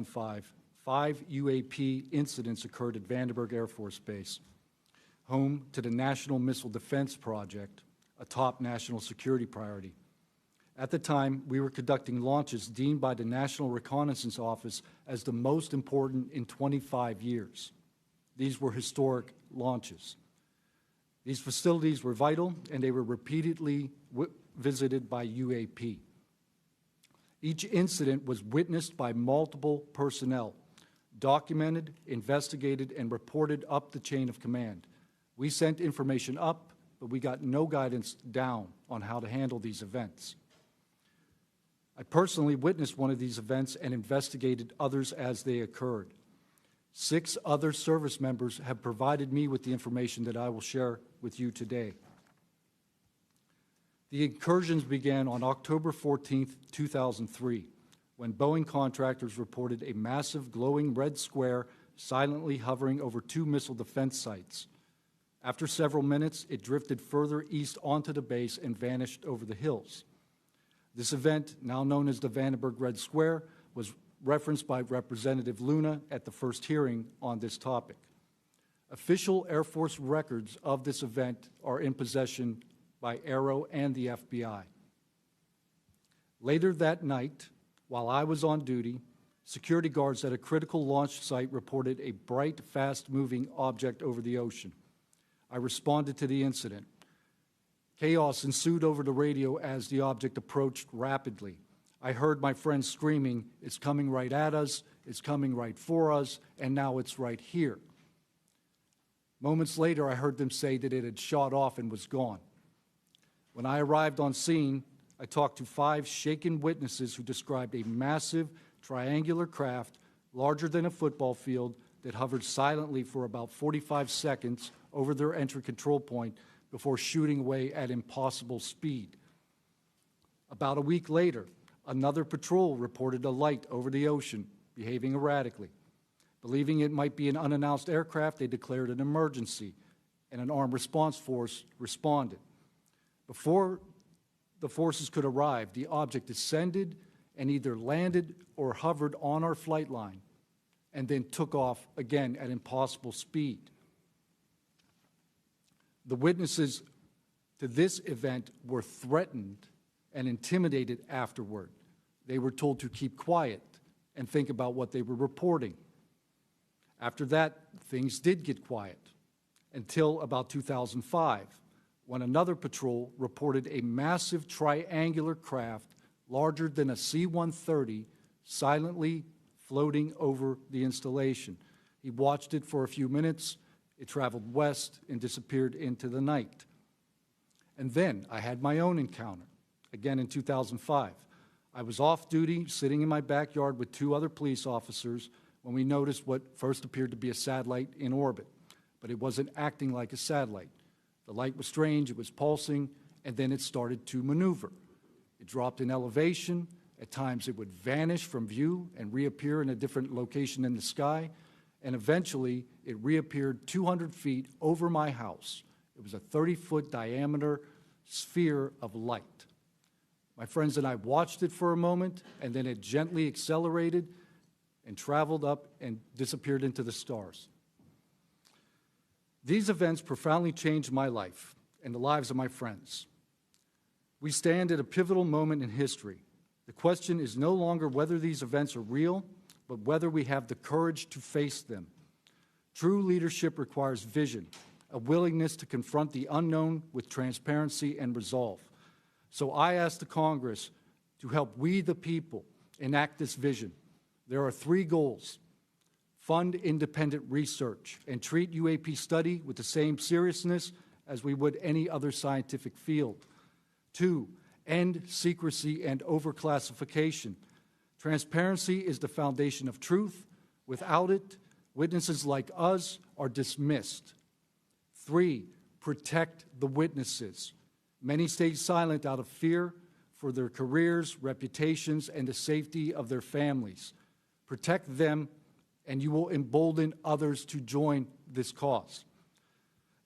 five UAP incidents occurred at Vandenberg Air Force Base, home to the National Missile Defense Project, a top national security priority. At the time, we were conducting launches deemed by the National Reconnaissance Office as the most important in 25 years. These were historic launches. These facilities were vital, and they were repeatedly visited by UAP. Each incident was witnessed by multiple personnel, documented, investigated, and reported up the chain of command. We sent information up, but we got no guidance down on how to handle these events. I personally witnessed one of these events and investigated others as they occurred. 6 other service members have provided me with the information that I will share with you today. The incursions began on October 14, 2003, when Boeing contractors reported a massive glowing red square silently hovering over 2 missile defense sites. After several minutes, it drifted further east onto the base and vanished over the hills. This event, now known as the Vandenberg Red Square, was referenced by Representative Luna at the first hearing on this topic. Official Air Force records of this event are in possession by Aero and the FBI. Later that night, while I was on duty, security guards at a critical launch site reported a bright, fast-moving object over the ocean. I responded to the incident. Chaos ensued over the radio as the object approached rapidly. I heard my friends screaming, "It's coming right at us, it's coming right for us, and now it's right here." Moments later, I heard them say that it had shot off and was gone. When I arrived on scene, I talked to 5 shaken witnesses who described a massive triangular craft larger than a football field that hovered silently for about 45 seconds over their entry control point before shooting away at impossible speed. About a week later, another patrol reported a light over the ocean, behaving erratically. Believing it might be an unannounced aircraft, they declared an emergency, and an armed response force responded. Before the forces could arrive, the object descended and either landed or hovered on our flight line, and then took off again at impossible speed. The witnesses to this event were threatened and intimidated afterward. They were told to keep quiet and think about what they were reporting. After that, things did get quiet until about 2005, when another patrol reported a massive triangular craft larger than a C-130 silently floating over the installation. He watched it for a few minutes. It traveled west and disappeared into the night. And then I had my own encounter, again in 2005. I was off duty, sitting in my backyard with 2 other police officers when we noticed what first appeared to be a satellite in orbit, but it wasn't acting like a satellite. The light was strange, it was pulsing, and then it started to maneuver. It dropped in elevation. At times it would vanish from view and reappear in a different location in the sky, and eventually it reappeared 200 feet over my house. It was a 30-foot diameter sphere of light. My friends and I watched it for a moment, and then it gently accelerated and traveled up and disappeared into the stars. These events profoundly changed my life and the lives of my friends. We stand at a pivotal moment in history. The question is no longer whether these events are real, but whether we have the courage to face them. True leadership requires vision, a willingness to confront the unknown with transparency and resolve. So I ask the Congress to help we, the people, enact this vision. There are 3 goals. Fund independent research and treat UAP study with the same seriousness as we would any other scientific field. 2, end secrecy and overclassification. Transparency is the foundation of truth. Without it, witnesses like us are dismissed. 3, protect the witnesses. Many stay silent out of fear for their careers, reputations, and the safety of their families. Protect them, and you will embolden others to join this cause.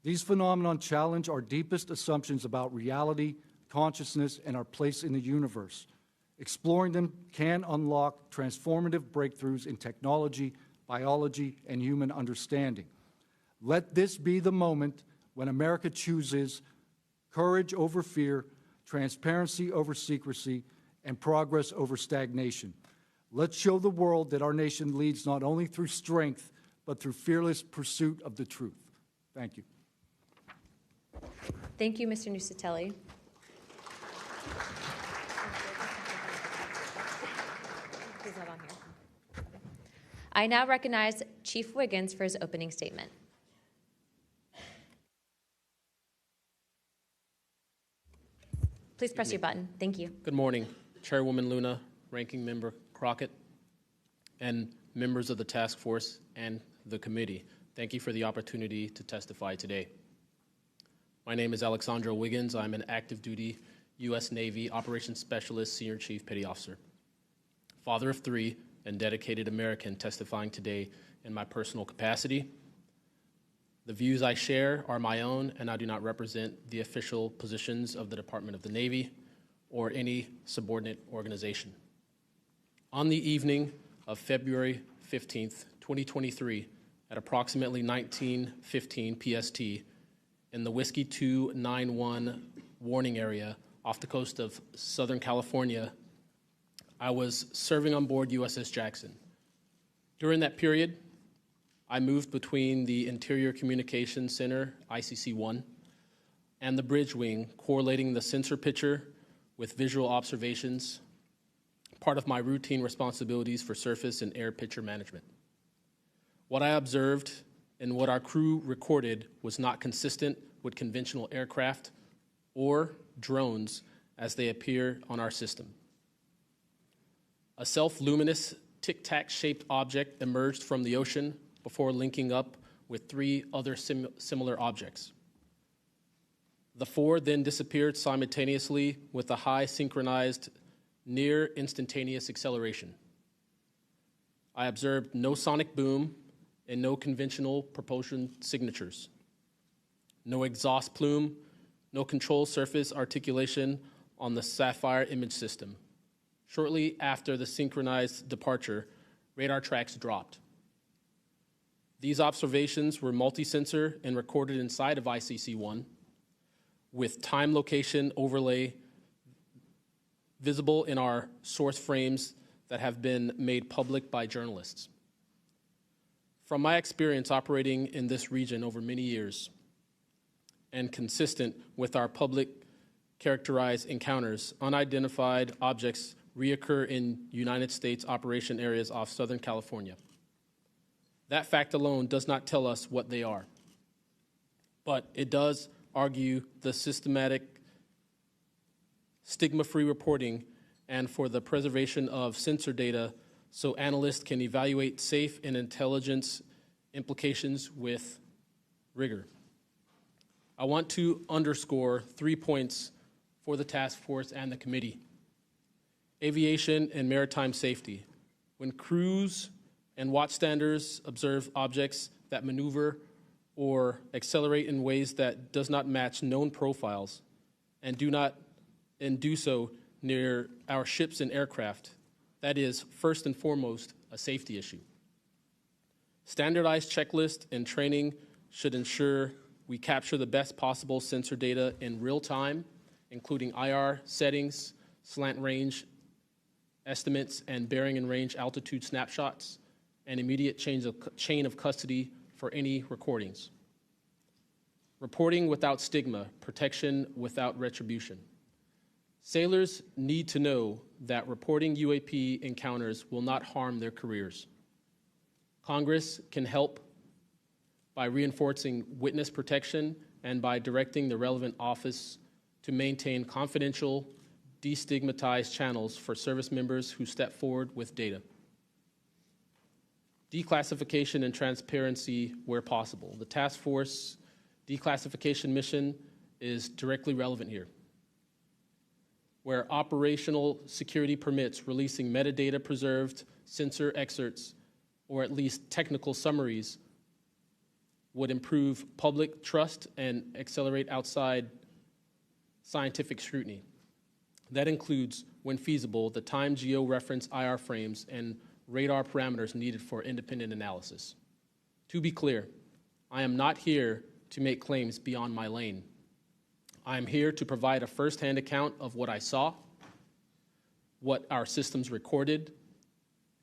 These phenomena challenge our deepest assumptions about reality, consciousness, and our place in the universe. Exploring them can unlock transformative breakthroughs in technology, biology, and human understanding. Let this be the moment when America chooses courage over fear, transparency over secrecy, and progress over stagnation. Let's show the world that our nation leads not only through strength, but through fearless pursuit of the truth. Thank you. Thank you, Mr. Nuccetelli. He's not on here. I now recognize Chief Wiggins for his opening statement. Please press your button. Thank you. Good morning, Chairwoman Luna, Ranking Member Crockett, and members of the task force and the committee. Thank you for the opportunity to testify today. My name is Alexandro Wiggins. I'm an active duty U.S. Navy Operations Specialist, Senior Chief Petty Officer, father of 3, and dedicated American testifying today in my personal capacity. The views I share are my own, and I do not represent the official positions of the Department of the Navy or any subordinate organization. On the evening of February 15th, 2023, at approximately 19:15 PST, in the Whiskey 291 warning area off the coast of Southern California, I was serving on board USS Jackson. During that period, I moved between the Interior Communications Center, ICC-1, and the bridge wing, correlating the sensor picture with visual observations, part of my routine responsibilities for surface and air picture management. What I observed and what our crew recorded was not consistent with conventional aircraft or drones as they appear on our system. A self-luminous tic-tac-shaped object emerged from the ocean before linking up with 3 other similar objects. The 4 then disappeared simultaneously with a high synchronized, near instantaneous acceleration. I observed no sonic boom and no conventional propulsion signatures, no exhaust plume, no control surface articulation on the Sapphire image system. Shortly after the synchronized departure, radar tracks dropped. These observations were multi-sensor and recorded inside of ICC-1 with time location overlay visible in our source frames that have been made public by journalists. From my experience operating in this region over many years and consistent with our public characterized encounters, unidentified objects reoccur in United States operation areas off Southern California. That fact alone does not tell us what they are, but it does argue the systematic stigma-free reporting and for the preservation of sensor data so analysts can evaluate safe and intelligence implications with rigor. I want to underscore 3 points for the task force and the committee. Aviation and maritime safety. When crews and watchstanders observe objects that maneuver or accelerate in ways that does not match known profiles and do so near our ships and aircraft, that is first and foremost a safety issue. Standardized checklists and training should ensure we capture the best possible sensor data in real time, including IR settings, slant range estimates, and bearing and range altitude snapshots, and immediate chain of custody for any recordings. Reporting without stigma, protection without retribution. Sailors need to know that reporting UAP encounters will not harm their careers. Congress can help by reinforcing witness protection and by directing the relevant office to maintain confidential, destigmatized channels for service members who step forward with data. Declassification and transparency where possible. The task force declassification mission is directly relevant here. Where operational security permits releasing metadata preserved sensor excerpts or at least technical summaries would improve public trust and accelerate outside scientific scrutiny. That includes when feasible, the time geo-reference IR frames and radar parameters needed for independent analysis. To be clear, I am not here to make claims beyond my lane. I am here to provide a first-hand account of what I saw, what our systems recorded,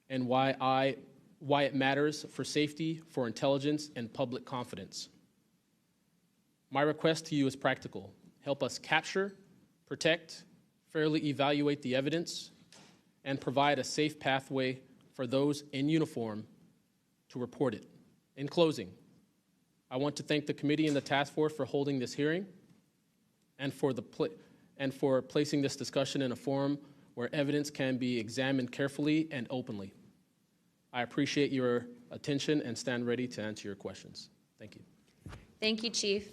and why it matters for safety, for intelligence, and public confidence. My request to you is practical. Help us capture, protect, fairly evaluate the evidence, and provide a safe pathway for those in uniform to report it. In closing, I want to thank the committee and the task force for holding this hearing and for placing this discussion in a forum where evidence can be examined carefully and openly. I appreciate your attention and stand ready to answer your questions. Thank you. Thank you, Chief.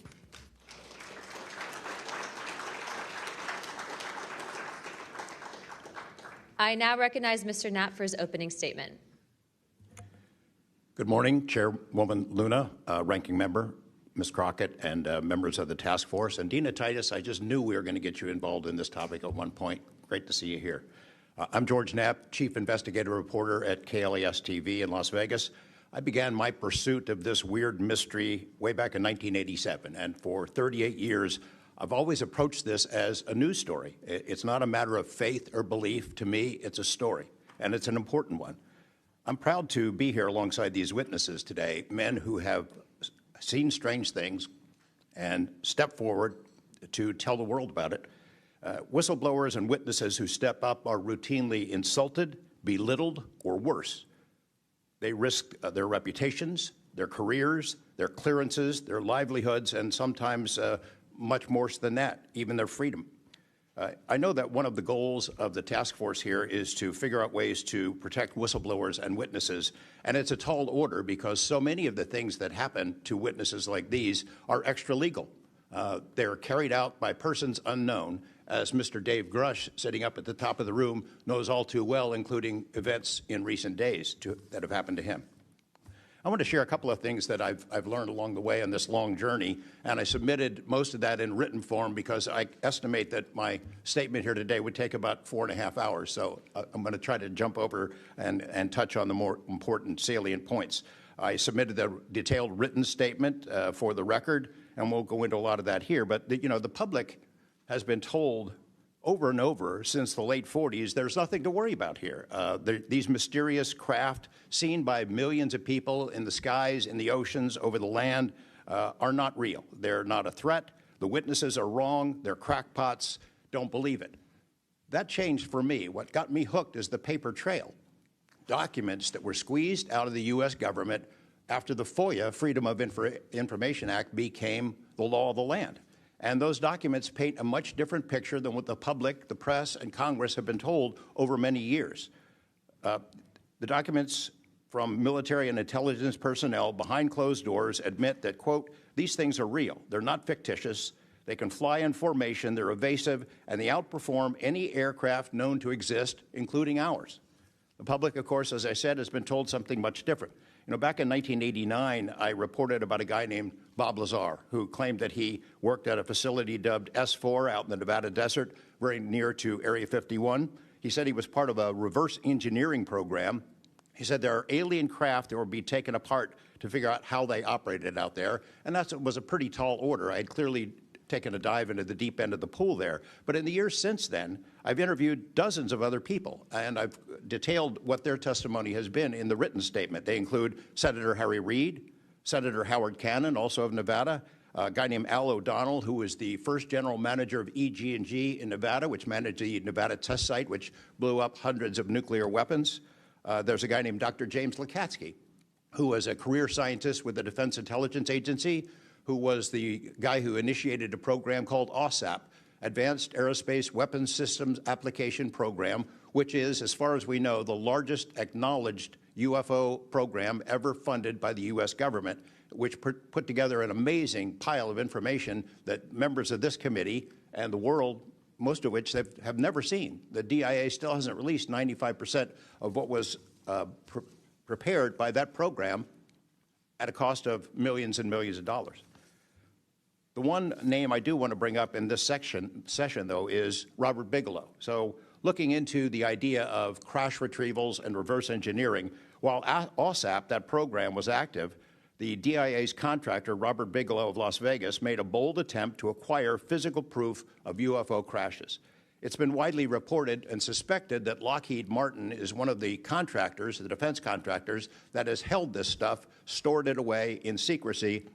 I now recognize Mr. Knapp for his opening statement. Good morning, Chairwoman Luna, Ranking Member, Ms. Crockett, and members of the task force. And Dina Titus, I just knew we were going to get you involved in this topic at one point. Great to see you here. I'm George Knapp, Chief Investigative Reporter at KLES TV in Las Vegas. I began my pursuit of this weird mystery way back in 1987, and for 38 years, I've always approached this as a news story. It's not a matter of faith or belief. To me, it's a story, and it's an important one. I'm proud to be here alongside these witnesses today, men who have seen strange things and stepped forward to tell the world about it. Whistleblowers and witnesses who step up are routinely insulted, belittled, or worse. They risk their reputations, their careers, their clearances, their livelihoods, and sometimes much more than that, even their freedom. I know that one of the goals of the task force here is to figure out ways to protect whistleblowers and witnesses, and it's a tall order because so many of the things that happen to witnesses like these are extra-legal. They're carried out by persons unknown, as Mr. Dave Grush, sitting up at the top of the room, knows all too well, including events in recent days that have happened to him. I want to share a couple of things that I've learned along the way on this long journey, and I submitted most of that in written form because I estimate that my statement here today would take about 4.5 hours, so I'm going to try to jump over and touch on the more important salient points. I submitted a detailed written statement for the record, and we'll go into a lot of that here, but the public has been told over and over since the late 40s, there's nothing to worry about here. These mysterious craft seen by millions of people in the skies, in the oceans, over the land are not real. They're not a threat. The witnesses are wrong. They're crackpots. Don't believe it. That changed for me. What got me hooked is the paper trail. Documents that were squeezed out of the U.S. government after the FOIA, Freedom of Information Act, became the law of the land. And those documents paint a much different picture than what the public, the press, and Congress have been told over many years. The documents from military and intelligence personnel behind closed doors admit that, quote, these things are real. They're not fictitious. They can fly in formation. They're evasive, and they outperform any aircraft known to exist, including ours. The public, of course, as I said, has been told something much different. Back in 1989, I reported about a guy named Bob Lazar, who claimed that he worked at a facility dubbed S4 out in the Nevada desert, very near to Area 51. He said he was part of a reverse engineering program. He said there are alien craft that will be taken apart to figure out how they operated out there, and that was a pretty tall order. I had clearly taken a dive into the deep end of the pool there. But in the years since then, I've interviewed dozens of other people, and I've detailed what their testimony has been in the written statement. They include Senator Harry Reid, Senator Howard Cannon, also of Nevada, a guy named Al O'Donnell, who was the first general manager of EG&G in Nevada, which managed the Nevada test site, which blew up hundreds of nuclear weapons. There's a guy named Dr. James Lakatsky, who was a career scientist with the Defense Intelligence Agency, who was the guy who initiated a program called OSAP, Advanced Aerospace Weapons Systems Application Program, which is, as far as we know, the largest acknowledged UFO program ever funded by the U.S. government, which put together an amazing pile of information that members of this committee and the world, most of which they have never seen. The DIA still hasn't released 95% of what was prepared by that program at a cost of millions and millions of dollars. The one name I do want to bring up in this session, though, is Robert Bigelow. So looking into the idea of crash retrievals and reverse engineering. While OSAP, that program, was active, the DIA's contractor, Robert Bigelow of Las Vegas, made a bold attempt to acquire physical proof of UFO crashes. It's been widely reported and suspected that Lockheed Martin is one of the contractors, the defense contractors, that has held this stuff, stored it away in secrecy,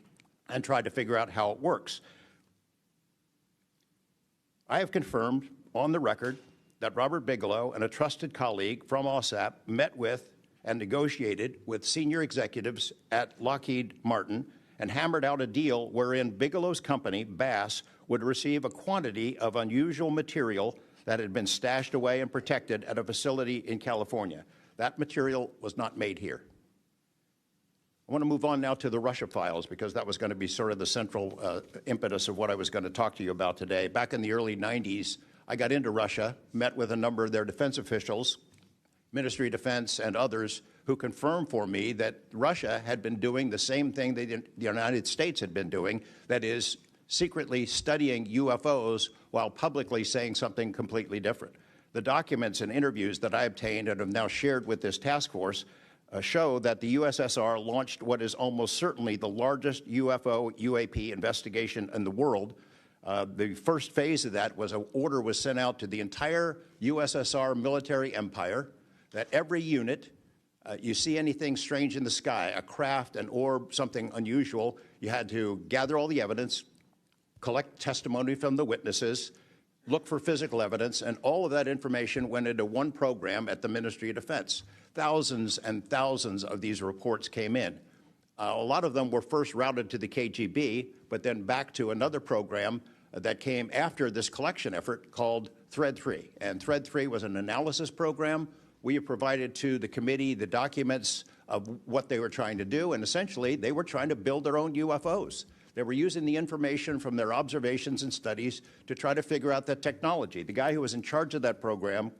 and tried to figure out how it works. I have confirmed on the record that Robert Bigelow and a trusted colleague from OSAP met with and negotiated with senior executives at Lockheed Martin and hammered out a deal wherein Bigelow's company, Bass, would receive a quantity of unusual material that had been stashed away and protected at a facility in California. That material was not made here. I want to move on now to the Russia files, because that was going to be sort of the central impetus of what I was going to talk to you about today. Back in the early 90s, I got into Russia, met with a number of their defense officials, Ministry of Defense and others, who confirmed for me that Russia had been doing the same thing the United States had been doing, that is, secretly studying UFOs while publicly saying something completely different. The documents and interviews that I obtained and have now shared with this task force show that the USSR launched what is almost certainly the largest UFO UAP investigation in the world. The first phase of that was an order was sent out to the entire USSR military empire that every unit, you see anything strange in the sky, a craft, an orb, something unusual, you had to gather all the evidence, collect testimony from the witnesses, look for physical evidence, and all of that information went into one program at the Ministry of Defense. Thousands and thousands of these reports came in. A lot of them were first routed to the KGB, but then back to another program that came after this collection effort called Thread 3. And Thread 3 was an analysis program. We have provided to the committee the documents of what they were trying to do, and essentially they were trying to build their own UFOs. They were using the information from their observations and studies to try to figure out that technology. The guy who was in charge of that program,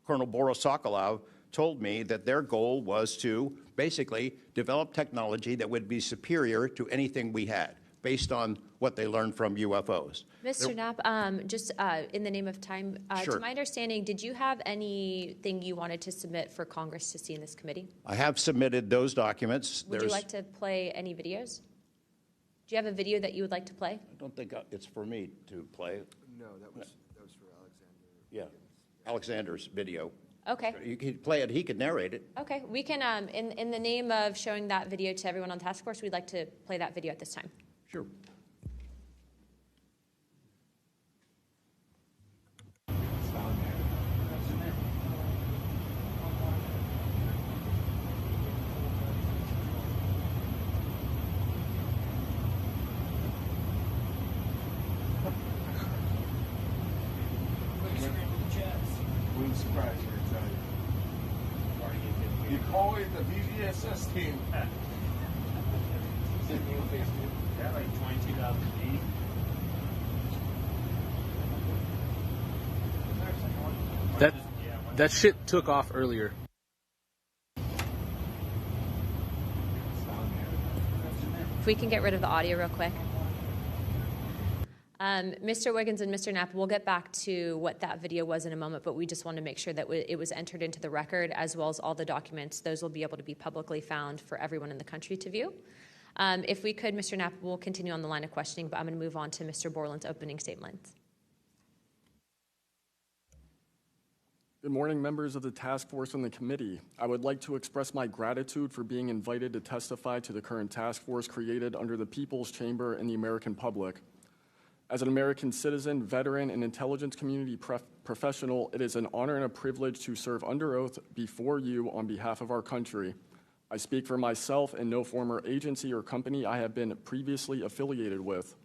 Colonel Boris Sokolov, told me that their goal was to basically develop technology that would be superior to anything we had, based on what they learned from UFOs. Mr. Knapp, just in the name of time, Sure. To my understanding, did you have anything you wanted to submit for Congress to see in this committee? I have submitted those documents. Would you like to play any videos? Do you have a video that you would like to play? I don't think it's for me to play. No, that was for Alexander. Yeah, Alexander's video. Okay. You could play it, he could narrate it. Okay, we can, in the name of showing that video to everyone on the task force, we'd like to play that video at this time. Sure. Wouldn't surprise you, I tell you. You call it the VVSS team. Yeah, like 22,000 feet. That shit took off earlier. If we can get rid of the audio real quick. Mr. Wiggins and Mr. Knapp, we'll get back to what that video was in a moment, but we just want to make sure that it was entered into the record, as well as all the documents. Those will be able to be publicly found for everyone in the country to view. If we could, Mr. Knapp, we'll continue on the line of questioning, but I'm going to move on to Mr. Borland's opening statement. Good morning, members of the task force and the committee. I would like to express my gratitude for being invited to testify to the current task force created under the People's Chamber and the American public. As an American citizen, veteran, and intelligence community professional, it is an honor and a privilege to serve under oath before you on behalf of our country. I speak for myself and no former agency or company I have been previously affiliated with.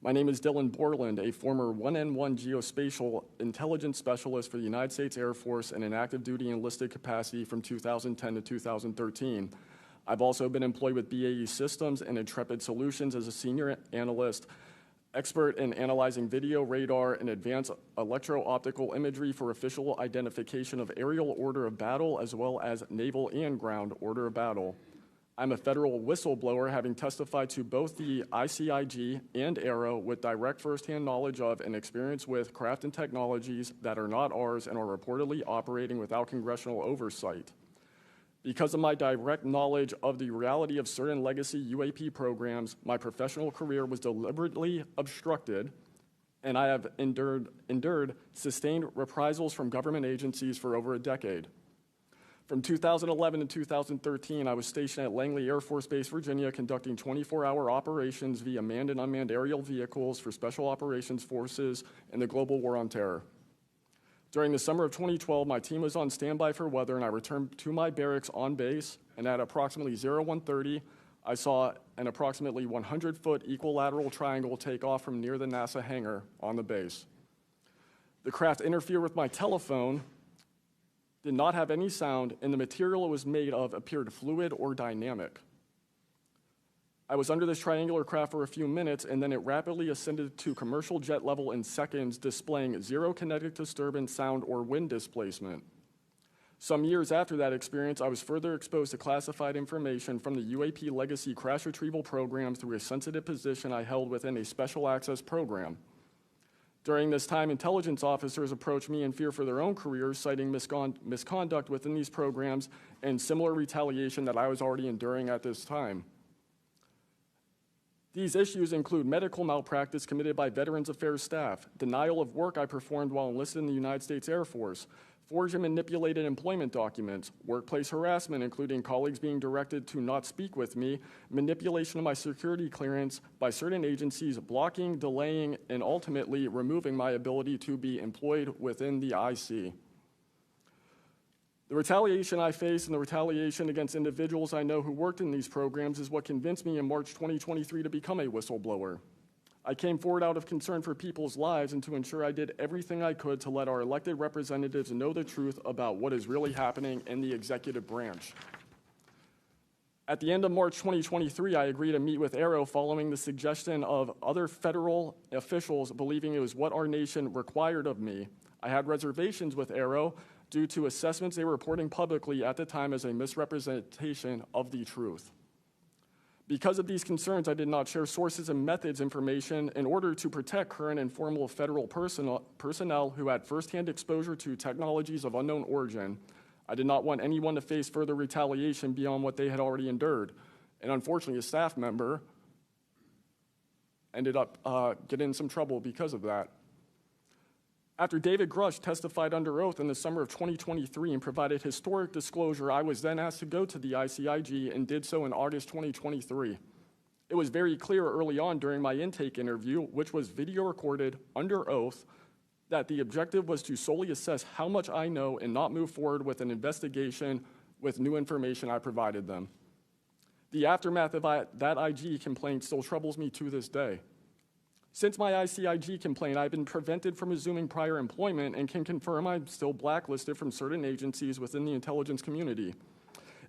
My name is Dylan Borland, a former 1N1 geospatial intelligence specialist for the United States Air Force in an active duty enlisted capacity from 2010 to 2013. I've also been employed with BAE Systems and Intrepid Solutions as a senior analyst, expert in analyzing video, radar, and advanced electro-optical imagery for official identification of aerial order of battle, as well as naval and ground order of battle. I'm a federal whistleblower, having testified to both the ICIG and AARO with direct firsthand knowledge of and experience with craft and technologies that are not ours and are reportedly operating without congressional oversight. Because of my direct knowledge of the reality of certain legacy UAP programs, my professional career was deliberately obstructed, and I have endured sustained reprisals from government agencies for over a decade. From 2011 to 2013, I was stationed at Langley Air Force Base, Virginia, conducting 24-hour operations via manned and unmanned aerial vehicles for Special Operations Forces in the global war on terror. During the summer of 2012, my team was on standby for weather, and I returned to my barracks on base, and at approximately 01:30, I saw an approximately 100-foot equilateral triangle take off from near the NASA hangar on the base. The craft interfered with my telephone, did not have any sound, and the material it was made of appeared fluid or dynamic. I was under this triangular craft for a few minutes, and then it rapidly ascended to commercial jet level in seconds, displaying zero kinetic disturbance, sound, or wind displacement. Some years after that experience, I was further exposed to classified information from the UAP legacy crash retrieval program through a sensitive position I held within a special access program. During this time, intelligence officers approached me in fear for their own careers, citing misconduct within these programs and similar retaliation that I was already enduring at this time. These issues include medical malpractice committed by Veterans Affairs staff, denial of work I performed while enlisted in the United States Air Force, forged and manipulated employment documents, workplace harassment, including colleagues being directed to not speak with me, manipulation of my security clearance by certain agencies, blocking, delaying, and ultimately removing my ability to be employed within the IC. The retaliation I face and the retaliation against individuals I know who worked in these programs is what convinced me in March 2023 to become a whistleblower. I came forward out of concern for people's lives and to ensure I did everything I could to let our elected representatives know the truth about what is really happening in the executive branch. At the end of March 2023, I agreed to meet with AARO following the suggestion of other federal officials believing it was what our nation required of me. I had reservations with AARO due to assessments they were reporting publicly at the time as a misrepresentation of the truth. Because of these concerns, I did not share sources and methods information in order to protect current and former federal personnel who had firsthand exposure to technologies of unknown origin. I did not want anyone to face further retaliation beyond what they had already endured. And unfortunately, a staff member ended up getting in some trouble because of that. After David Grush testified under oath in the summer of 2023 and provided historic disclosure, I was then asked to go to the ICIG and did so in August 2023. It was very clear early on during my intake interview, which was video recorded under oath, that the objective was to solely assess how much I know and not move forward with an investigation with new information I provided them. The aftermath of that IG complaint still troubles me to this day. Since my ICIG complaint, I've been prevented from resuming prior employment and can confirm I'm still blacklisted from certain agencies within the intelligence community.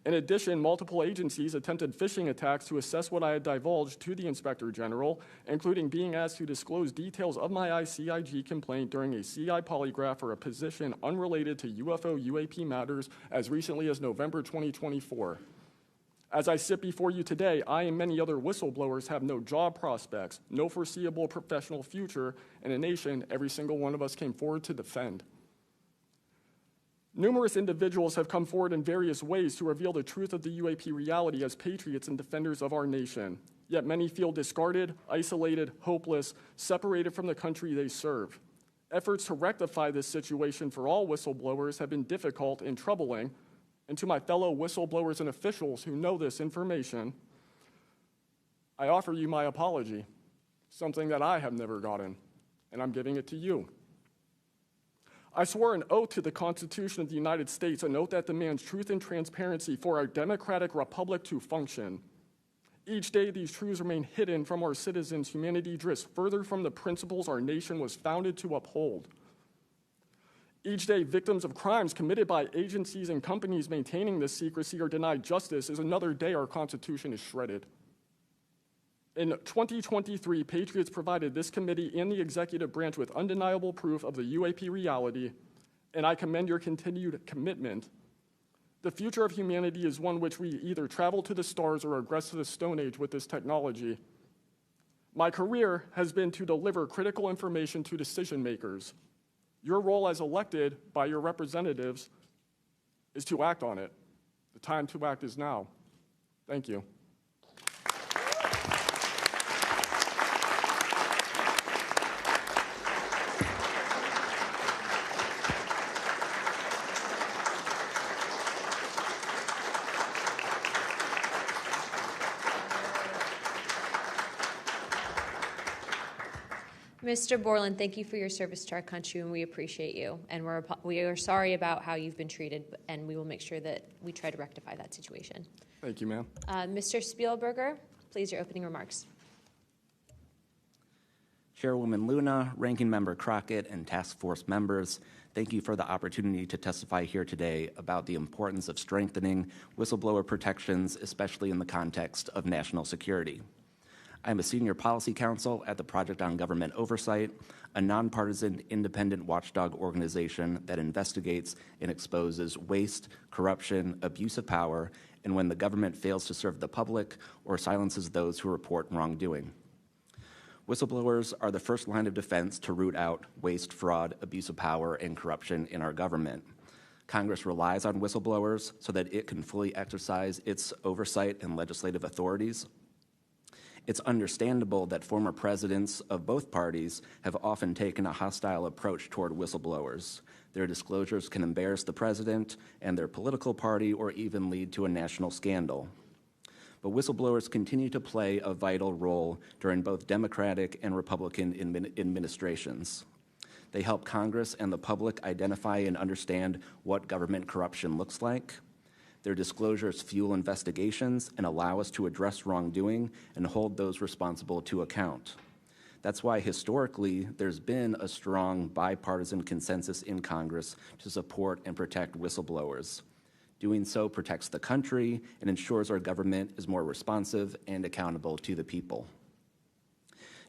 In addition, multiple agencies attempted phishing attacks to assess what I had divulged to the Inspector General, including being asked to disclose details of my ICIG complaint during a CI polygraph for a position unrelated to UFO UAP matters as recently as November 2024. As I sit before you today, I and many other whistleblowers have no job prospects, no foreseeable professional future, and a nation every single one of us came forward to defend. Numerous individuals have come forward in various ways to reveal the truth of the UAP reality as patriots and defenders of our nation. Yet many feel discarded, isolated, hopeless, separated from the country they serve. Efforts to rectify this situation for all whistleblowers have been difficult and troubling. And to my fellow whistleblowers and officials who know this information, I offer you my apology, something that I have never gotten, and I'm giving it to you. I swore an oath to the Constitution of the United States, an oath that demands truth and transparency for our democratic republic to function. Each day, these truths remain hidden from our citizens. Humanity drifts further from the principles our nation was founded to uphold. Each day, victims of crimes committed by agencies and companies maintaining this secrecy are denied justice as another day our Constitution is shredded. In 2023, Patriots provided this committee and the executive branch with undeniable proof of the UAP reality, and I commend your continued commitment. The future of humanity is one which we either travel to the stars or regress to the Stone Age with this technology. My career has been to deliver critical information to decision makers. Your role as elected by your representatives is to act on it. The time to act is now. Thank you. Mr. Borland, thank you for your service to our country, and we appreciate you. And we are sorry about how you've been treated, and we will make sure that we try to rectify that situation. Thank you, ma'am. Mr. Spielberger, please, your opening remarks. Chairwoman Luna, Ranking Member Crockett, and Task Force members, thank you for the opportunity to testify here today about the importance of strengthening whistleblower protections, especially in the context of national security. I'm a senior policy counsel at the Project on Government Oversight, a nonpartisan independent watchdog organization that investigates and exposes waste, corruption, abuse of power, and when the government fails to serve the public or silences those who report wrongdoing. Whistleblowers are the first line of defense to root out waste, fraud, abuse of power, and corruption in our government. Congress relies on whistleblowers so that it can fully exercise its oversight and legislative authorities. It's understandable that former presidents of both parties have often taken a hostile approach toward whistleblowers. Their disclosures can embarrass the president and their political party or even lead to a national scandal. But whistleblowers continue to play a vital role during both Democratic and Republican administrations. They help Congress and the public identify and understand what government corruption looks like. Their disclosures fuel investigations and allow us to address wrongdoing and hold those responsible to account. That's why historically there's been a strong bipartisan consensus in Congress to support and protect whistleblowers. Doing so protects the country and ensures our government is more responsive and accountable to the people.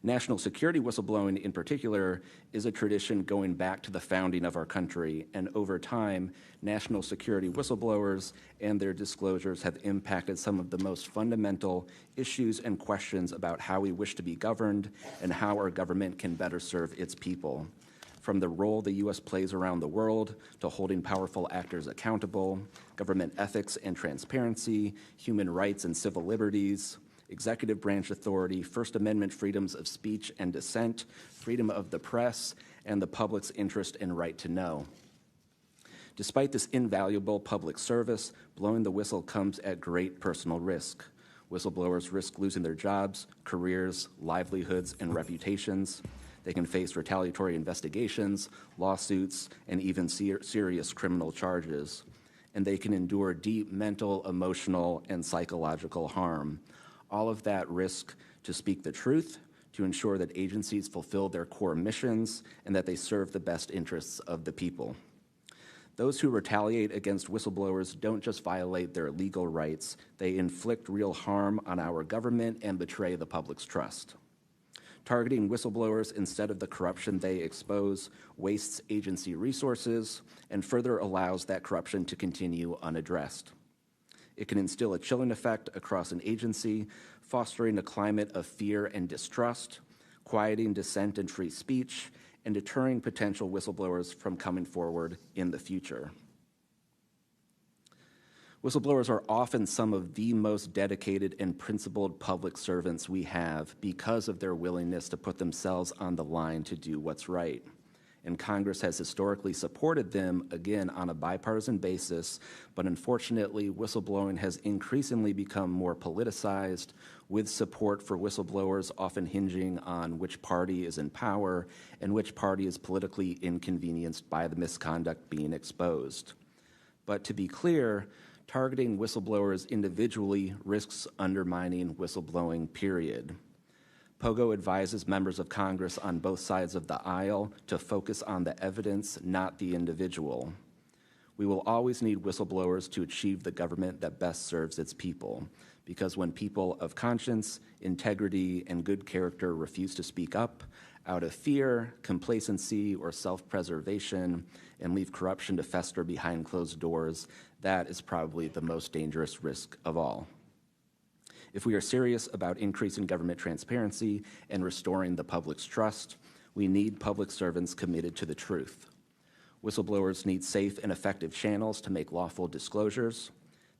National security whistleblowing in particular is a tradition going back to the founding of our country, and over time, national security whistleblowers and their disclosures have impacted some of the most fundamental issues and questions about how we wish to be governed and how our government can better serve its people. From the role the U.S. plays around the world to holding powerful actors accountable, government ethics and transparency, human rights and civil liberties, executive branch authority, First Amendment freedoms of speech and dissent, freedom of the press, and the public's interest and right to know. Despite this invaluable public service, blowing the whistle comes at great personal risk. Whistleblowers risk losing their jobs, careers, livelihoods, and reputations. They can face retaliatory investigations, lawsuits, and even serious criminal charges. And they can endure deep mental, emotional, and psychological harm. All of that risk to speak the truth, to ensure that agencies fulfill their core missions, and that they serve the best interests of the people. Those who retaliate against whistleblowers don't just violate their legal rights, they inflict real harm on our government and betray the public's trust. Targeting whistleblowers instead of the corruption they expose wastes agency resources and further allows that corruption to continue unaddressed. It can instill a chilling effect across an agency, fostering a climate of fear and distrust, quieting dissent and free speech, and deterring potential whistleblowers from coming forward in the future. Whistleblowers are often some of the most dedicated and principled public servants we have because of their willingness to put themselves on the line to do what's right. And Congress has historically supported them, again, on a bipartisan basis, but unfortunately, whistleblowing has increasingly become more politicized, with support for whistleblowers often hinging on which party is in power and which party is politically inconvenienced by the misconduct being exposed. But to be clear, targeting whistleblowers individually risks undermining whistleblowing, period. POGO advises members of Congress on both sides of the aisle to focus on the evidence, not the individual. We will always need whistleblowers to achieve the government that best serves its people, because when people of conscience, integrity, and good character refuse to speak up out of fear, complacency, or self-preservation, and leave corruption to fester behind closed doors, That is probably the most dangerous risk of all. If we are serious about increasing government transparency and restoring the public's trust, we need public servants committed to the truth. Whistleblowers need safe and effective channels to make lawful disclosures.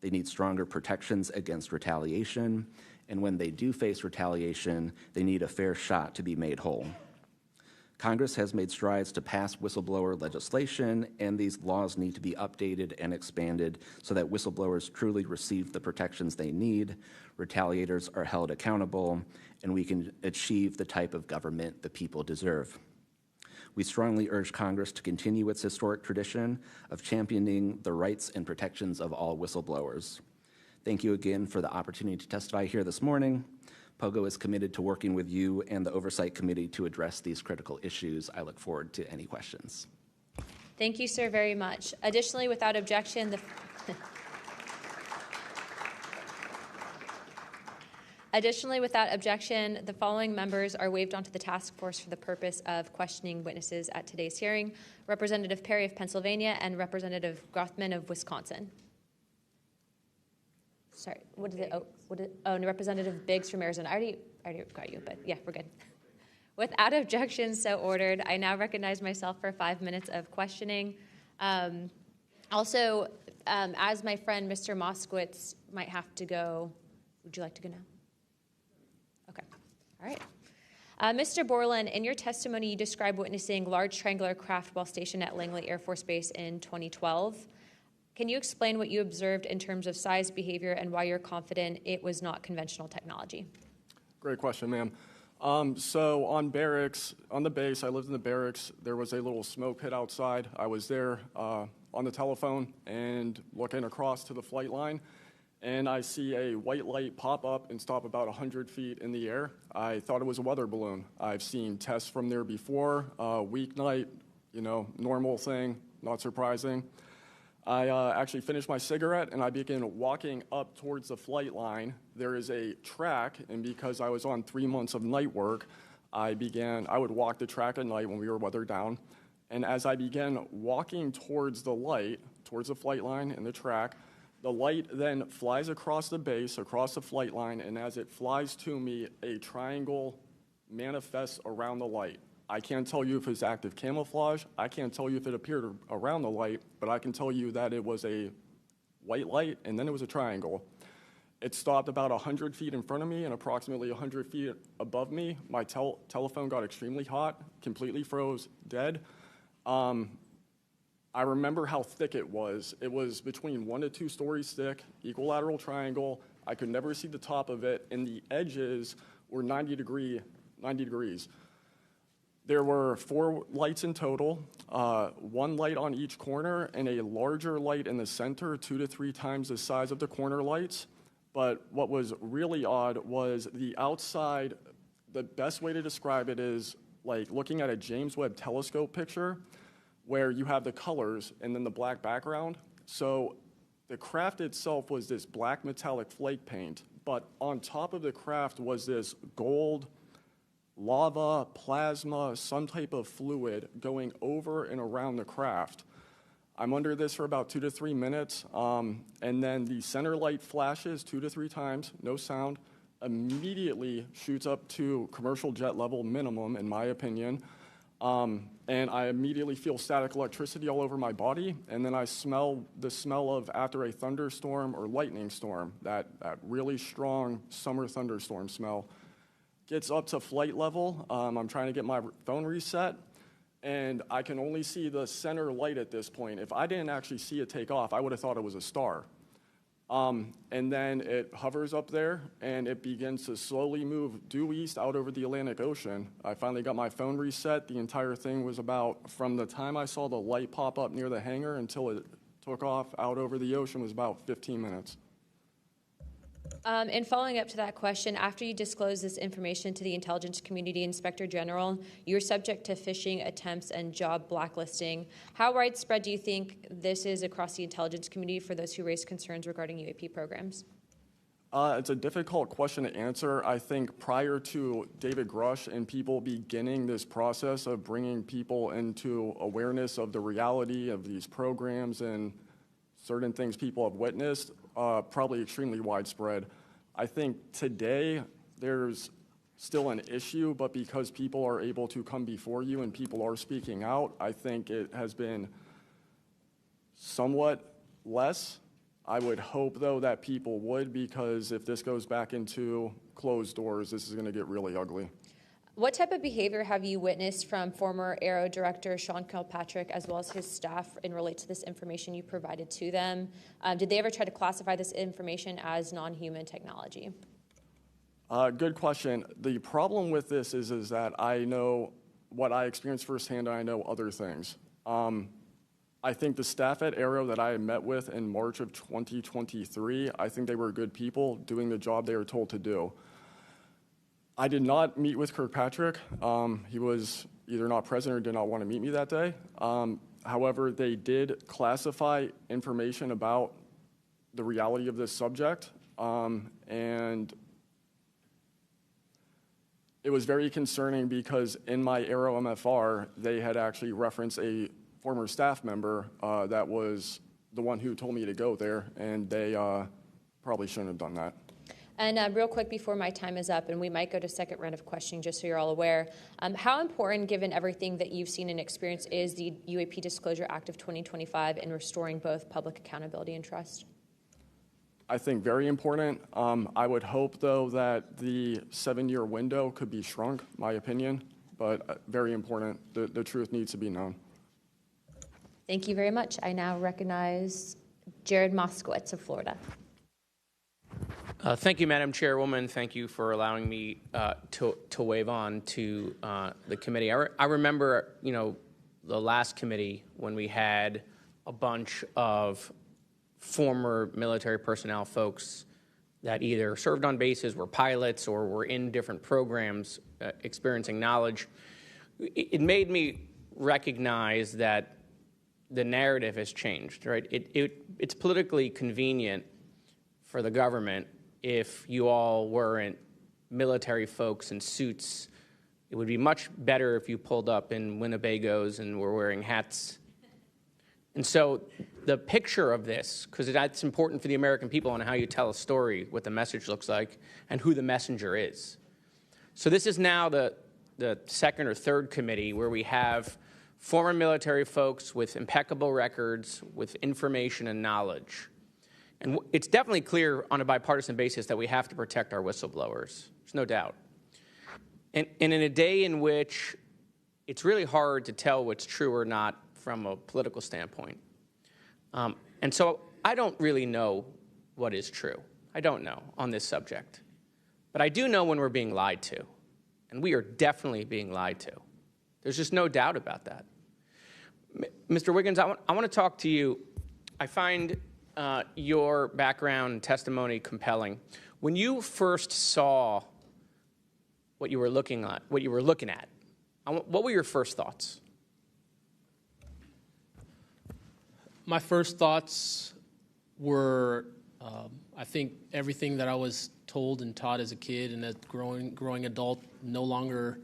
They need stronger protections against retaliation, and when they do face retaliation, they need a fair shot to be made whole. Congress has made strides to pass whistleblower legislation, and these laws need to be updated and expanded so that whistleblowers truly receive the protections they need, retaliators are held accountable, and we can achieve the type of government the people deserve. We strongly urge Congress to continue its historic tradition of championing the rights and protections of all whistleblowers. Thank you again for the opportunity to testify here this morning. POGO is committed to working with you and the Oversight Committee to address these critical issues. I look forward to any questions. Thank you, sir, very much. Additionally, without objection, the following members are waived onto the task force for the purpose of questioning witnesses at today's hearing: Representative Perry of Pennsylvania and Representative Grothman of Wisconsin. Sorry, and Representative Biggs from Arizona. I already got you, but yeah, we're good. Without objection, so ordered. I now recognize myself for 5 minutes of questioning. Also, as my friend Mr. Moskowitz might have to go, would you like to go now? Okay, all right. Mr. Borland, in your testimony, you described witnessing large triangular craft while stationed at Langley Air Force Base in 2012. Can you explain what you observed in terms of size, behavior, and why you're confident it was not conventional technology? Great question, ma'am. So on the base, I lived in the barracks. There was a little smoke pit outside. I was there on the telephone and looking across to the flight line, and I see a white light pop up and stop about 100 feet in the air. I thought it was a weather balloon. I've seen tests from there before, weeknight, normal thing, not surprising. I actually finished my cigarette, and I began walking up towards the flight line. There is a track, and because I was on 3 months of night work, I would walk the track at night when we were weather down. And as I began walking towards the flight line and the track, the light then flies across the base, across the flight line, and as it flies to me, a triangle manifests around the light. I can't tell you if it's active camouflage. I can't tell you if it appeared around the light, but I can tell you that it was a white light, and then it was a triangle. It stopped about 100 feet in front of me and approximately 100 feet above me. My telephone got extremely hot, completely froze, dead. I remember how thick it was. It was between 1 to 2 stories thick, equilateral triangle. I could never see the top of it, and the edges were 90 degrees. There were 4 lights in total, 1 light on each corner, and a larger light in the center, 2 to 3 times the size of the corner lights. But what was really odd was the outside. The best way to describe it is like looking at a James Webb telescope picture where you have the colors and then the black background. So the craft itself was this black metallic flake paint, but on top of the craft was this gold, lava, plasma, some type of fluid going over and around the craft. I'm under this for about 2 to 3 minutes, and then the center light flashes 2 to 3 times, no sound, immediately shoots up to commercial jet level minimum, in my opinion, and I immediately feel static electricity all over my body, and then I smell the smell of after a thunderstorm or lightning storm, that really strong summer thunderstorm smell. Gets up to flight level. I'm trying to get my phone reset, and I can only see the center light at this point. If I didn't actually see it take off, I would have thought it was a star. And then it hovers up there, and it begins to slowly move due east out over the Atlantic Ocean. I finally got my phone reset. The entire thing was about, from the time I saw the light pop up near the hangar until it took off out over the ocean, was about 15 minutes. In following up to that question, after you disclosed this information to the intelligence community, Inspector General, you were subject to phishing attempts and job blacklisting. How widespread do you think this is across the intelligence community for those who raise concerns regarding UAP programs? It's a difficult question to answer. I think prior to David Grush and people beginning this process of bringing people into awareness of the reality of these programs and certain things people have witnessed, probably extremely widespread. I think today there's still an issue, but because people are able to come before you and people are speaking out, I think it has been somewhat less. I would hope, though, that people would, because if this goes back into closed doors, this is going to get really ugly. What type of behavior have you witnessed from former Aero Director Sean Kilpatrick as well as his staff in relate to this information you provided to them? Did they ever try to classify this information as non-human technology? Good question. The problem with this is that I know what I experienced firsthand, and I know other things. I think the staff at Aero that I met with in March of 2023, I think they were good people doing the job they were told to do. I did not meet with Kirkpatrick. He was either not present or did not want to meet me that day. However, they did classify information about the reality of this subject, and it was very concerning because in my Aero MFR, they had actually referenced a former staff member that was the one who told me to go there, and they probably shouldn't have done that. And real quick before my time is up, and we might go to second round of questioning just so you're all aware, how important, given everything that you've seen and experienced, is the UAP Disclosure Act of 2025 in restoring both public accountability and trust? I think very important. I would hope, though, that the 7-year window could be shrunk, my opinion, but very important. The truth needs to be known. Thank you very much. I now recognize Jared Moskowitz of Florida. Thank you, Madam Chairwoman. Thank you for allowing me to wave on to the committee. I remember, the last committee when we had a bunch of former military personnel folks that either served on bases, were pilots, or were in different programs experiencing knowledge. It made me recognize that the narrative has changed, right? It's politically convenient for the government if you all weren't military folks in suits. It would be much better if you pulled up in Winnebagos and were wearing hats. And so the picture of this, because that's important for the American people and how you tell a story, what the message looks like, and who the messenger is. So this is now the second or third committee where we have former military folks with impeccable records, with information and knowledge. And it's definitely clear on a bipartisan basis that we have to protect our whistleblowers. There's no doubt. And in a day in which it's really hard to tell what's true or not from a political standpoint. And so I don't really know what is true. I don't know on this subject. But I do know when we're being lied to. And we are definitely being lied to. There's just no doubt about that. Mr. Wiggins, I want to talk to you. I find your background and testimony compelling. When you first saw what you were looking at, what were your first thoughts? My first thoughts were, I think everything that I was told and taught as a kid and as growing adult no longer,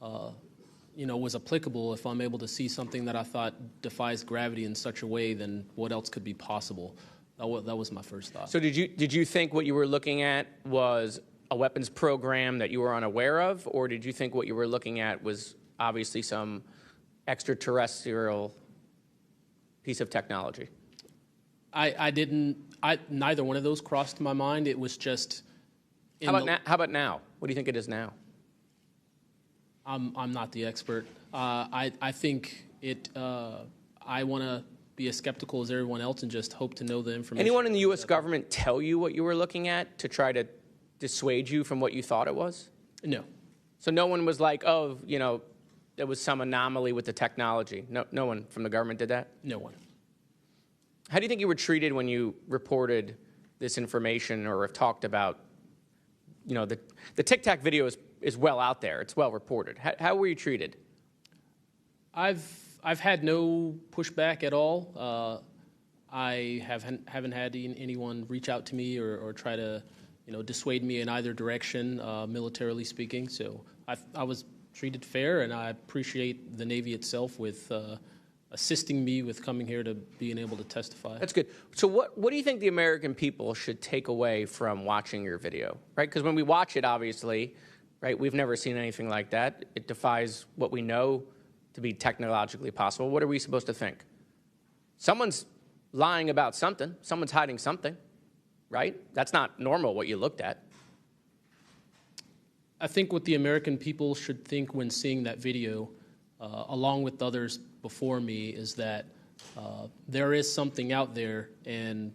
was applicable. If I'm able to see something that I thought defies gravity in such a way, then what else could be possible? That was my first thought. So did you think what you were looking at was a weapons program that you were unaware of, or did you think what you were looking at was obviously some extraterrestrial piece of technology? Neither one of those crossed my mind. It was just. How about now? What do you think it is now? I'm not the expert. I think it. I want to be as skeptical as everyone else and just hope to know the information. Anyone in the U.S. government tell you what you were looking at to try to dissuade you from what you thought it was? No. So no one was like, oh, there was some anomaly with the technology. No one from the government did that? No one. How do you think you were treated when you reported this information or have talked about, the Tic Tac video is well out there. It's well reported. How were you treated? I've had no pushback at all. I haven't had anyone reach out to me or try to, dissuade me in either direction, militarily speaking. So I was treated fair, and I appreciate the Navy itself with assisting me with coming here to being able to testify. That's good. So what do you think the American people should take away from watching your video, right? Because when we watch it, obviously, right, we've never seen anything like that. It defies what we know to be technologically possible. What are we supposed to think? Someone's lying about something. Someone's hiding something, right? That's not normal what you looked at. I think what the American people should think when seeing that video, along with others before me, is that there is something out there, and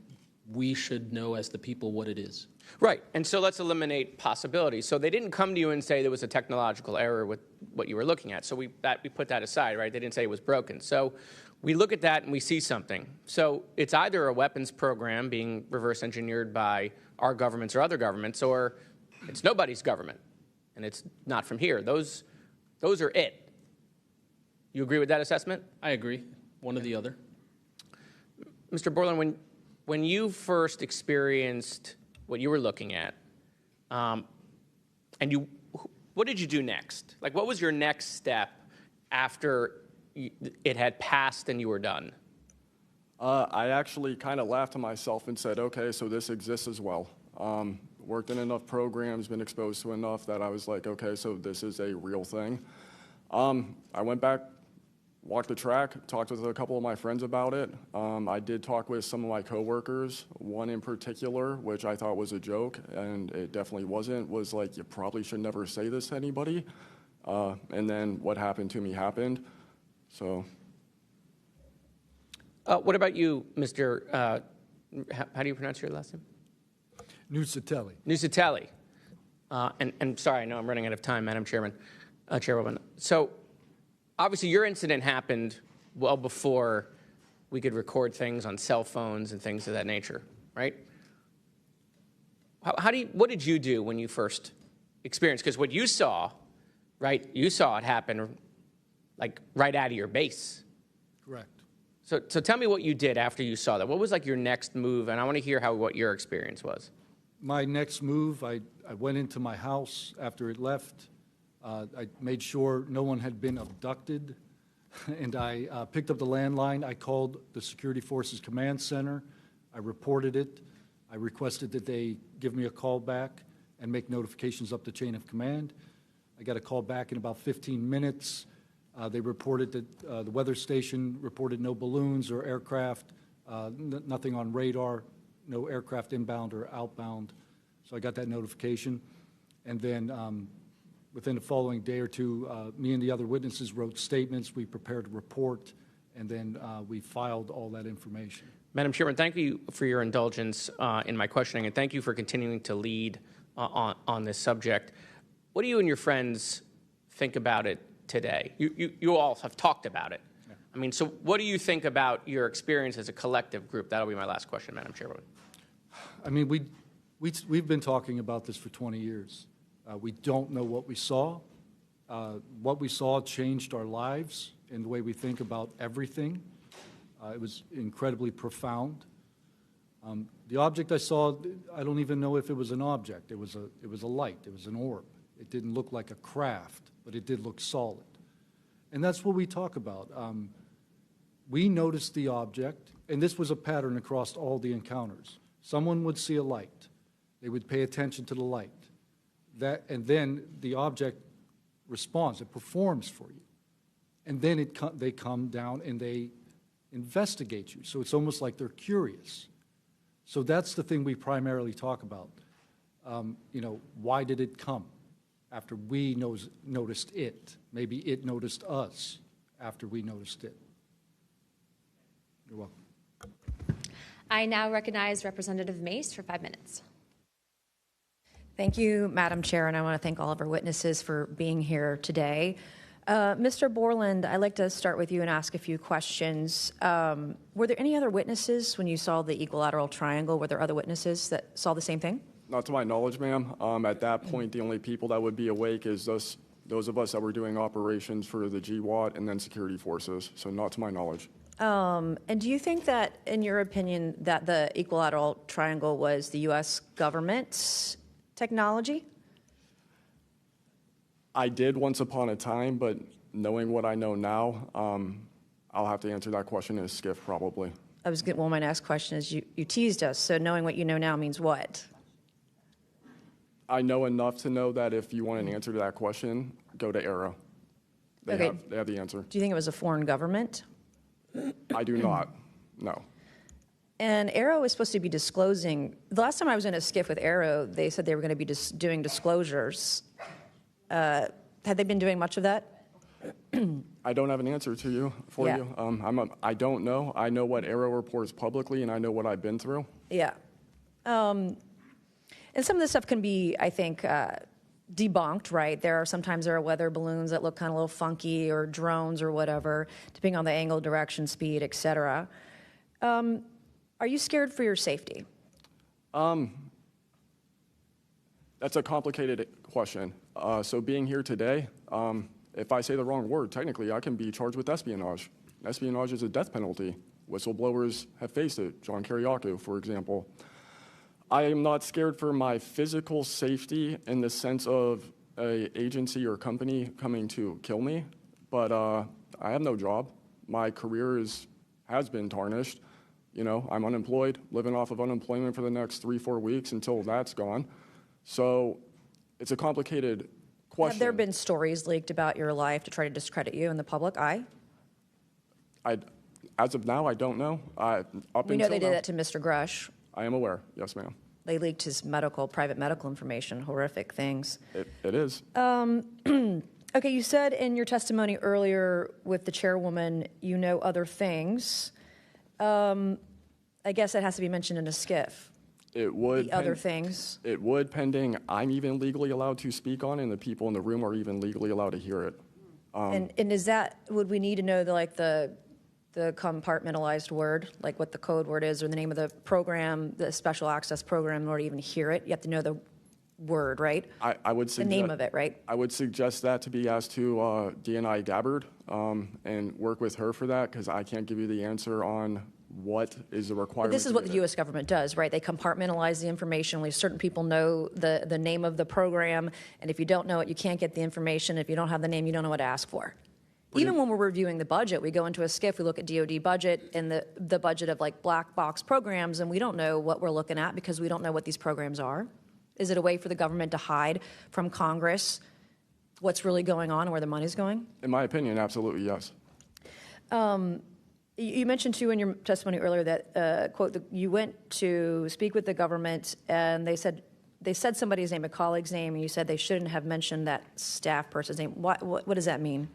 we should know as the people what it is. Right, and so let's eliminate possibilities. So they didn't come to you and say there was a technological error with what you were looking at. So we put that aside, right? They didn't say it was broken. So we look at that and we see something. So it's either a weapons program being reverse engineered by our governments or other governments, or it's nobody's government, and it's not from here. Those are it. You agree with that assessment? I agree. One or the other. Mr. Borland, when you first experienced what you were looking at, what did you do next? Like, what was your next step after it had passed and you were done? I actually kind of laughed to myself and said, okay, so this exists as well. Worked in enough programs, been exposed to enough that I was like, okay, so this is a real thing. I went back, walked the track, talked with a couple of my friends about it. I did talk with some of my coworkers, one in particular, which I thought was a joke, and it definitely wasn't, was like, you probably should never say this to anybody. And then what happened to me happened, so. What about you, Mr. How do you pronounce your last name? Nuccetelli. Nuccetelli. And sorry, I know I'm running out of time, Madam Chairwoman. So obviously your incident happened well before we could record things on cell phones and things of that nature, right? What did you do when you first experienced? Because what you saw, right, you saw it happen like right out of your base. Correct. So tell me what you did after you saw that. What was like your next move? And I want to hear what your experience was. My next move, I went into my house after it left. I made sure no one had been abducted, and I picked up the landline. I called the Security Forces Command Center. I reported it. I requested that they give me a call back and make notifications up the chain of command. I got a call back in about 15 minutes. They reported that the weather station reported no balloons or aircraft, nothing on radar, no aircraft inbound or outbound. So I got that notification. And then within the following day or two, me and the other witnesses wrote statements. We prepared a report, and then we filed all that information. Madam Chairman, thank you for your indulgence in my questioning, and thank you for continuing to lead on this subject. What do you and your friends think about it today? You all have talked about it. Yeah. I mean, so what do you think about your experience as a collective group? That'll be my last question, Madam Chairwoman. I mean, we've been talking about this for 20 years. We don't know what we saw. What we saw changed our lives in the way we think about everything. It was incredibly profound. The object I saw, I don't even know if it was an object. It was a light. It was an orb. It didn't look like a craft, but it did look solid. And that's what we talk about. We noticed the object, and this was a pattern across all the encounters. Someone would see a light. They would pay attention to the light. And then the object responds. It performs for you. And then they come down and they investigate you. So it's almost like they're curious. So that's the thing we primarily talk about. Why did it come after we noticed it? Maybe it noticed us after we noticed it. You're welcome. I now recognize Representative Mace for 5 minutes. Thank you, Madam Chair, and I want to thank all of our witnesses for being here today. Mr. Borland, I'd like to start with you and ask a few questions. Were there any other witnesses when you saw the equilateral triangle? Were there other witnesses that saw the same thing? Not to my knowledge, ma'am. At that point, the only people that would be awake is those of us that were doing operations for the GWAT and then security forces, so not to my knowledge. And do you think that, in your opinion, that the equilateral triangle was the U.S. government's technology? I did once upon a time, but knowing what I know now, I'll have to answer that question in a skiff, probably. Well, my next question is, you teased us, so knowing what you know now means what? I know enough to know that if you want an answer to that question, go to Arrow. They have the answer. Do you think it was a foreign government? I do not, no. And Arrow is supposed to be disclosing. The last time I was in a skiff with Arrow, they said they were going to be doing disclosures. Had they been doing much of that? I don't have an answer to you you. I don't know. I know what Arrow reports publicly, and I know what I've been through. Yeah. And some of this stuff can be, I think, debunked, right? Sometimes there are weather balloons that look kind of a little funky, or drones or whatever, depending on the angle, direction, speed, et cetera. Are you scared for your safety? That's a complicated question. So being here today, if I say the wrong word, technically I can be charged with espionage. Espionage is a death penalty. Whistleblowers have faced it. John Kiriakou, for example. I am not scared for my physical safety in the sense of an agency or company coming to kill me, but I have no job. My career has been tarnished. You know, I'm unemployed, living off of unemployment for the next 3-4 weeks until that's gone. So it's a complicated question. Have there been stories leaked about your life to try to discredit you in the public eye? As of now, I don't know. We know they did that to Mr. Grush. I am aware. Yes, ma'am. They leaked his private medical information, horrific things. It is. Okay, you said in your testimony earlier with the chairwoman, you know other things. I guess that has to be mentioned in a skiff. It would. The other things. It would, pending I'm even legally allowed to speak on, and the people in the room are even legally allowed to hear it. And is that, would we need to know the compartmentalized word, like what the code word is, or the name of the program, the special access program, in order to even hear it? You have to know the word, right? I would suggest the name of it, right? I would suggest that to be asked to DNI Gabbard and work with her for that, because I can't give you the answer on what is the requirement. But this is what the U.S. government does, right? They compartmentalize the information. Only certain people know the name of the program, and if you don't know it, you can't get the information. If you don't have the name, you don't know what to ask for. Even when we're reviewing the budget, we go into a skiff, we look at DOD budget and the budget of like black box programs, and we don't know what we're looking at because we don't know what these programs are. Is it a way for the government to hide from Congress what's really going on and where the money's going? In my opinion, absolutely, yes. You mentioned, too, in your testimony earlier that, quote, you went to speak with the government and they said somebody's name, a colleague's name, and you said they shouldn't have mentioned that staff person's name. What does that mean?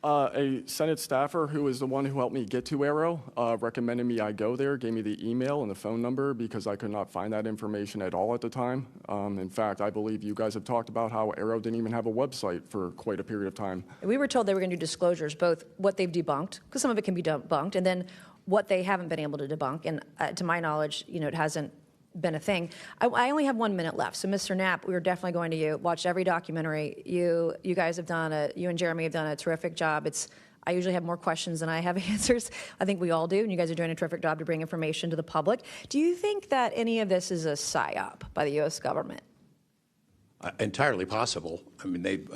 A Senate staffer who is the one who helped me get to Arrow recommended me I go there, gave me the email and the phone number because I could not find that information at all at the time. In fact, I believe you guys have talked about how Arrow didn't even have a website for quite a period of time. We were told they were going to do disclosures, both what they've debunked, because some of it can be debunked, and then what they haven't been able to debunk. And to my knowledge, it hasn't been a thing. I only have 1 minute left, so Mr. Knapp, we are definitely going to watch every documentary. You guys have you and Jeremy have done a terrific job. I usually have more questions than I have answers. I think we all do, and you guys are doing a terrific job to bring information to the public. Do you think that any of this is a psyop by the U.S. government? Entirely possible. I mean,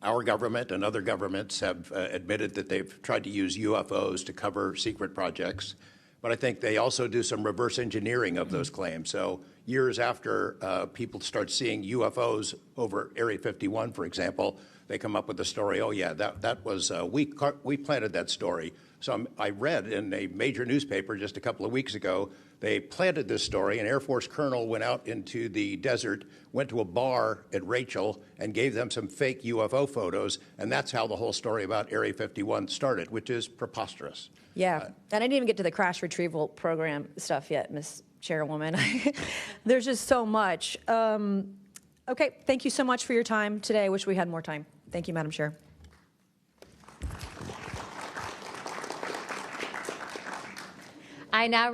our government and other governments have admitted that they've tried to use UFOs to cover secret projects. But I think they also do some reverse engineering of those claims. So years after people start seeing UFOs over Area 51, for example, they come up with the story, oh, yeah, that was, we planted that story. So I read in a major newspaper just a couple of weeks ago, they planted this story. An Air Force colonel went out into the desert, went to a bar at Rachel, and gave them some fake UFO photos. And that's how the whole story about Area 51 started, which is preposterous. Yeah, and I didn't even get to the crash retrieval program stuff yet, Ms. Chairwoman. There's just so much. Okay, thank you so much for your time today. I wish we had more time. Thank you, Madam Chair. I now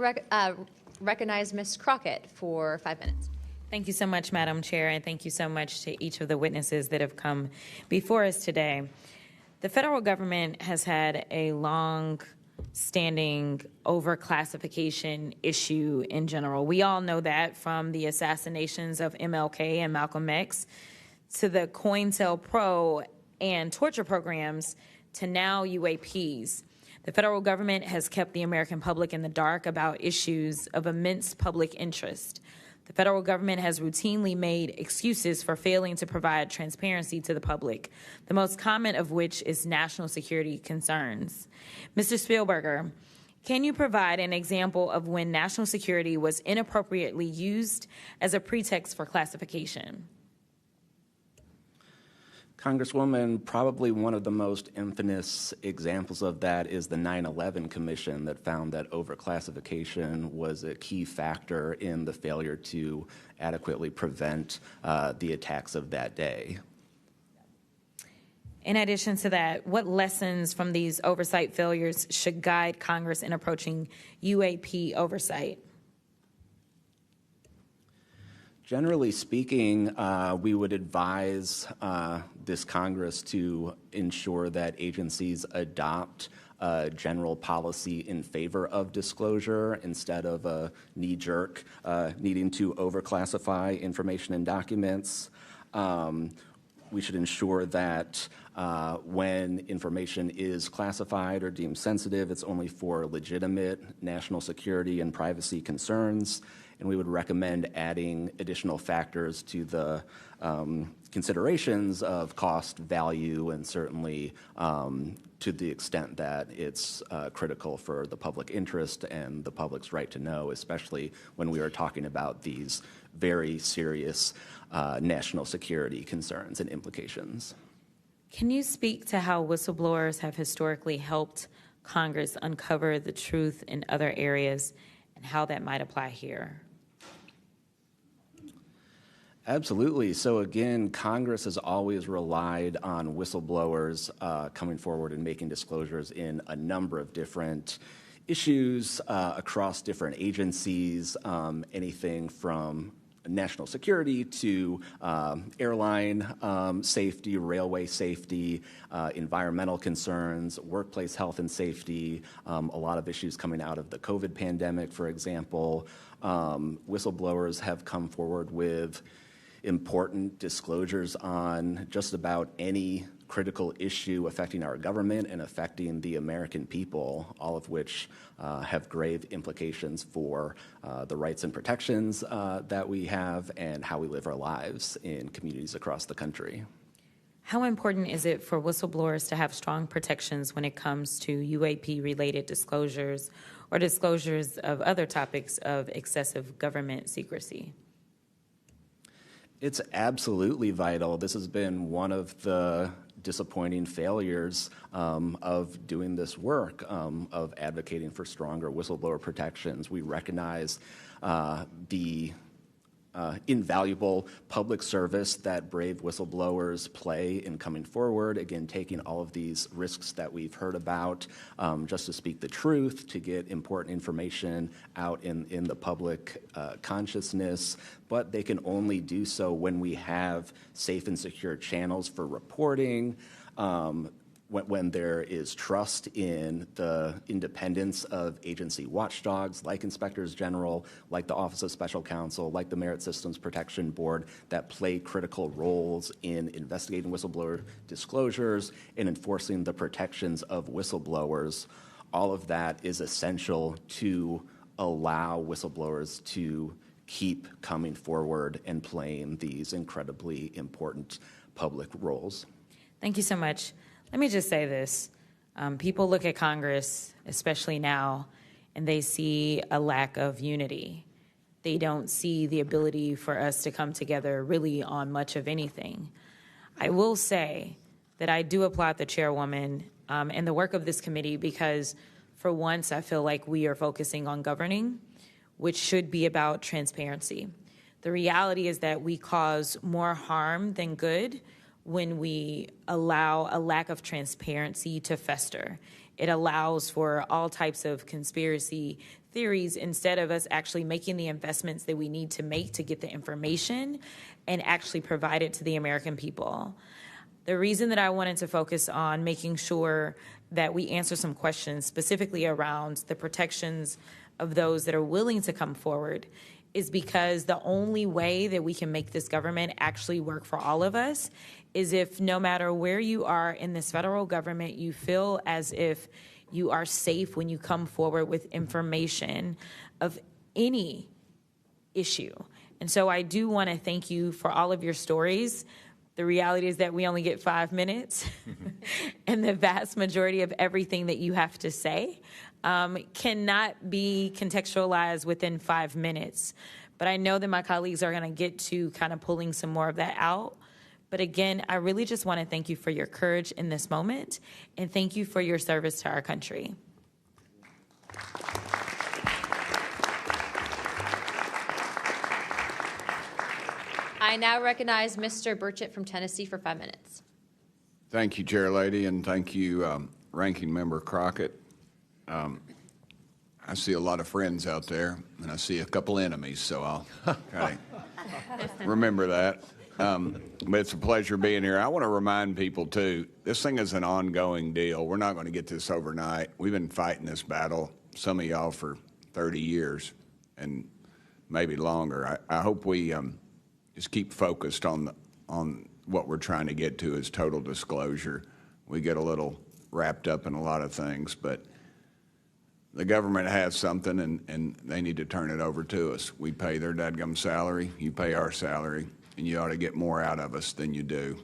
recognize Ms. Crockett for 5 minutes. Thank you so much, Madam Chair, and thank you so much to each of the witnesses that have come before us today. The federal government has had a long-standing overclassification issue in general. We all know that, from the assassinations of MLK and Malcolm X to the COINTELPRO and torture programs to now UAPs. The federal government has kept the American public in the dark about issues of immense public interest. The federal government has routinely made excuses for failing to provide transparency to the public, the most common of which is national security concerns. Mr. Spielberger, can you provide an example of when national security was inappropriately used as a pretext for classification? Congresswoman, probably one of the most infamous examples of that is the 9/11 Commission that found that overclassification was a key factor in the failure to adequately prevent the attacks of that day. In addition to that, what lessons from these oversight failures should guide Congress in approaching UAP oversight? Generally speaking, we would advise this Congress to ensure that agencies adopt a general policy in favor of disclosure instead of a knee-jerk needing to overclassify information and documents. We should ensure that when information is classified or deemed sensitive, it's only for legitimate national security and privacy concerns. And we would recommend adding additional factors to the considerations of cost, value, and certainly to the extent that it's critical for the public interest and the public's right to know, especially when we are talking about these very serious national security concerns and implications. Can you speak to how whistleblowers have historically helped Congress uncover the truth in other areas and how that might apply here? Absolutely. So again, Congress has always relied on whistleblowers coming forward and making disclosures in a number of different issues across different agencies, anything from national security to airline safety, railway safety, environmental concerns, workplace health and safety, a lot of issues coming out of the COVID pandemic, for example. Whistleblowers have come forward with important disclosures on just about any critical issue affecting our government and affecting the American people, all of which have grave implications for the rights and protections that we have and how we live our lives in communities across the country. How important is it for whistleblowers to have strong protections when it comes to UAP-related disclosures or disclosures of other topics of excessive government secrecy? It's absolutely vital. This has been one of the disappointing failures of doing this work, of advocating for stronger whistleblower protections. We recognize the invaluable public service that brave whistleblowers play in coming forward, again, taking all of these risks that we've heard about just to speak the truth, to get important information out in the public consciousness, but they can only do so when we have safe and secure channels for reporting, when there is trust in the independence of agency watchdogs like inspectors general, like the Office of Special Counsel, like the Merit Systems Protection Board that play critical roles in investigating whistleblower disclosures and enforcing the protections of whistleblowers. All of that is essential to allow whistleblowers to keep coming forward and playing these incredibly important public roles. Thank you so much. Let me just say this. People look at Congress, especially now, and they see a lack of unity. They don't see the ability for us to come together really on much of anything. I will say that I do applaud the chairwoman and the work of this committee because for once I feel like we are focusing on governing, which should be about transparency. The reality is that we cause more harm than good when we allow a lack of transparency to fester. It allows for all types of conspiracy theories instead of us actually making the investments that we need to make to get the information and actually provide it to the American people. The reason that I wanted to focus on making sure that we answer some questions specifically around the protections of those that are willing to come forward is because the only way that we can make this government actually work for all of us is if no matter where you are in this federal government, you feel as if You are safe when you come forward with information of any issue. And so I do want to thank you for all of your stories. The reality is that we only get 5 minutes, and the vast majority of everything that you have to say cannot be contextualized within 5 minutes. But I know that my colleagues are going to get to kind of pulling some more of that out. But again, I really just want to thank you for your courage in this moment, and thank you for your service to our country. I now recognize Mr. Burchett from Tennessee for 5 minutes. Thank you, Chair Lady, and thank you, Ranking Member Crockett. I see a lot of friends out there, and I see a couple enemies, so I'll kind of remember that. But it's a pleasure being here. I want to remind people, too, this thing is an ongoing deal. We're not going to get this overnight. We've been fighting this battle, some of y'all, for 30 years and maybe longer. I hope we just keep focused on what we're trying to get to is total disclosure. We get a little wrapped up in a lot of things, but the government has something, and they need to turn it over to us. We pay their dadgum salary, you pay our salary, and you ought to get more out of us than you do.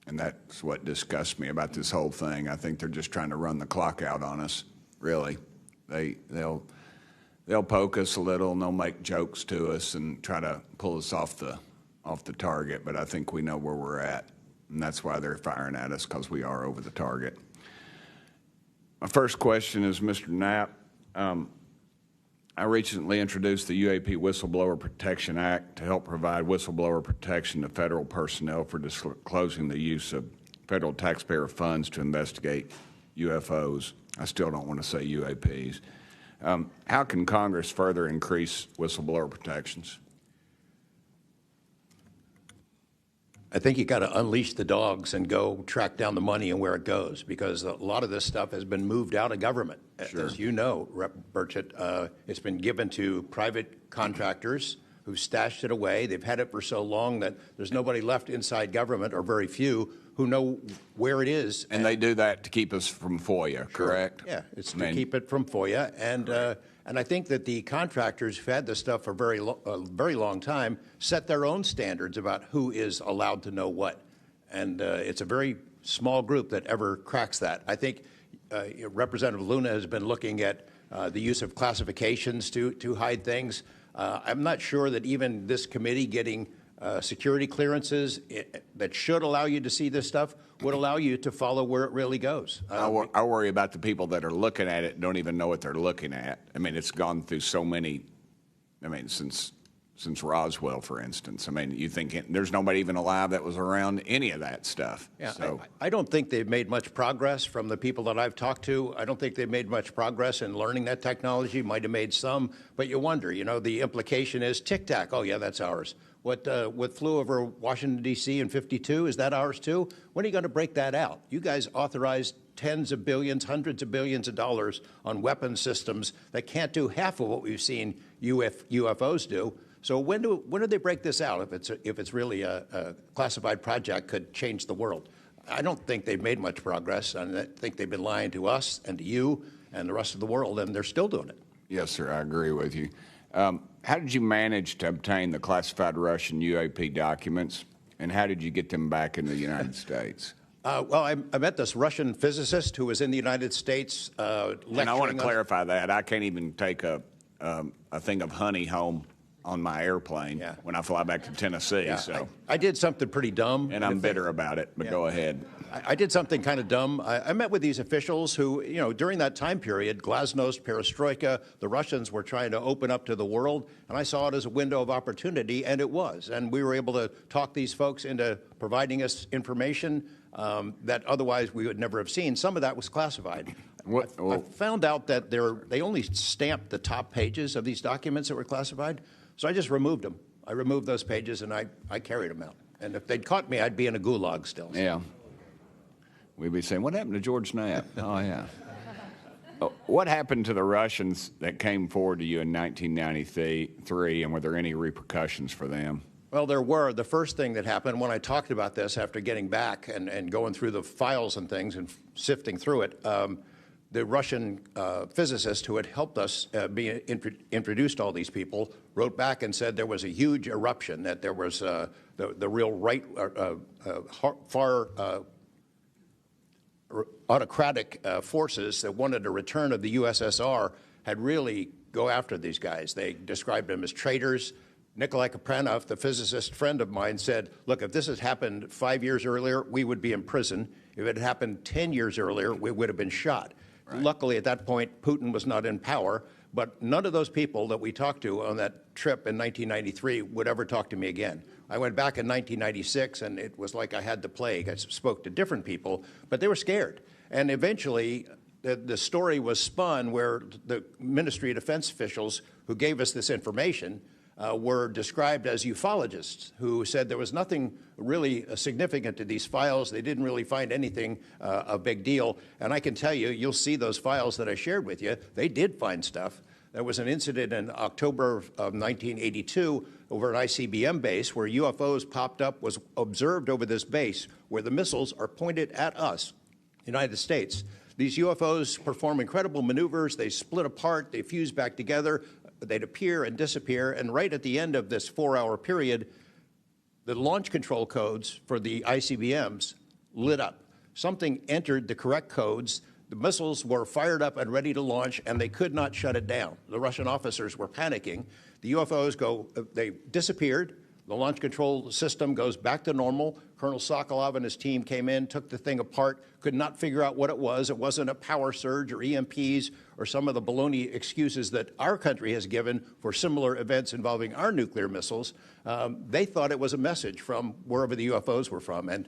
And that's what disgusts me about this whole thing. I think they're just trying to run the clock out on us, really. They'll poke us a little, and they'll make jokes to us and try to pull us off the target, but I think we know where we're at, and that's why they're firing at us, because we are over the target. My first question is, Mr. Knapp, I recently introduced the UAP Whistleblower Protection Act to help provide whistleblower protection to federal personnel for disclosing the use of federal taxpayer funds to investigate UFOs. I still don't want to say UAPs. How can Congress further increase whistleblower protections? I think you got to unleash the dogs and go track down the money and where it goes, because a lot of this stuff has been moved out of government. Sure. As you know, Rep. Burchett, it's been given to private contractors who've stashed it away. They've had it for so long that there's nobody left inside government, or very few, who know where it is. And they do that to keep us from FOIA, correct? Yeah, it's to keep it from FOIA. And I think that the contractors who've had this stuff for a very long time set their own standards about who is allowed to know what. And it's a very small group that ever cracks that. I think Representative Luna has been looking at the use of classifications to hide things. I'm not sure that even this committee getting security clearances that should allow you to see this stuff would allow you to follow where it really goes. I worry about the people that are looking at it and don't even know what they're looking at. I mean, it's gone through so many, since Roswell, for instance. I mean, you think there's nobody even alive that was around any of that stuff. Yeah, so. I don't think they've made much progress from the people that I've talked to. I don't think they've made much progress in learning that technology. Might have made some, but you wonder, the implication is tic-tac. Oh, yeah, that's ours. What flew over Washington, D.C. in '52, is that ours too? When are you going to break that out? You guys authorized tens of billions, hundreds of billions of dollars on weapon systems that can't do half of what we've seen UFOs do. So when do they break this out? If it's really a classified project, could change the world. I don't think they've made much progress, and I think they've been lying to us and to you and the rest of the world, and they're still doing it. Yes, sir, I agree with you. How did you manage to obtain the classified Russian UAP documents, and how did you get them back in the United States? Well, I met this Russian physicist who was in the United States lecturing. And I want to clarify that. I can't even take a thing of honey home on my airplane when I fly back to Tennessee. Yeah, so I did something pretty dumb. And I'm bitter about it, but go ahead. I did something kind of dumb. I met with these officials who, during that time period, glasnost, perestroika, the Russians were trying to open up to the world, and I saw it as a window of opportunity, and it was. And we were able to talk these folks into providing us information that otherwise we would never have seen. Some of that was classified. I found out that they only stamped the top pages of these documents that were classified, so I just removed them. I removed those pages, and I carried them out. And if they'd caught me, I'd be in a gulag still. Yeah. We'd be saying, what happened to George Knapp? Oh, yeah. What happened to the Russians that came forward to you in 1993, and were there any repercussions for them? Well, there were. The first thing that happened when I talked about this after getting back and going through the files and things and sifting through it, the Russian physicist who had helped us introduced all these people wrote back and said there was a huge eruption, that there was the real right, far autocratic forces that wanted a return of the USSR had really go after these guys. They described them as traitors. Nikolai Kapranov, the physicist friend of mine, said, look, if this had happened 5 years earlier, we would be in prison. If it had happened 10 years earlier, we would have been shot. Right. Luckily, at that point, Putin was not in power, but none of those people that we talked to on that trip in 1993 would ever talk to me again. I went back in 1996, and it was like I had the plague. I spoke to different people, but they were scared. And eventually, the story was spun where the Ministry of Defense officials who gave us this information were described as ufologists who said there was nothing really significant to these files. They didn't really find anything a big deal. And I can tell you, you'll see those files that I shared with you, they did find stuff. There was an incident in October of 1982 over an ICBM base where UFOs popped up, was observed over this base where the missiles are pointed at us, United States. These UFOs perform incredible maneuvers. They split apart. They fuse back together. They'd appear and disappear. And right at the end of this 4-hour period, the launch control codes for the ICBMs lit up. Something entered the correct codes. The missiles were fired up and ready to launch, and they could not shut it down. The Russian officers were panicking. The UFOs they disappeared. The launch control system goes back to normal. Colonel Sokolov and his team came in, took the thing apart, could not figure out what it was. It wasn't a power surge or EMPs or some of the baloney excuses that our country has given for similar events involving our nuclear missiles. They thought it was a message from wherever the UFOs were from. And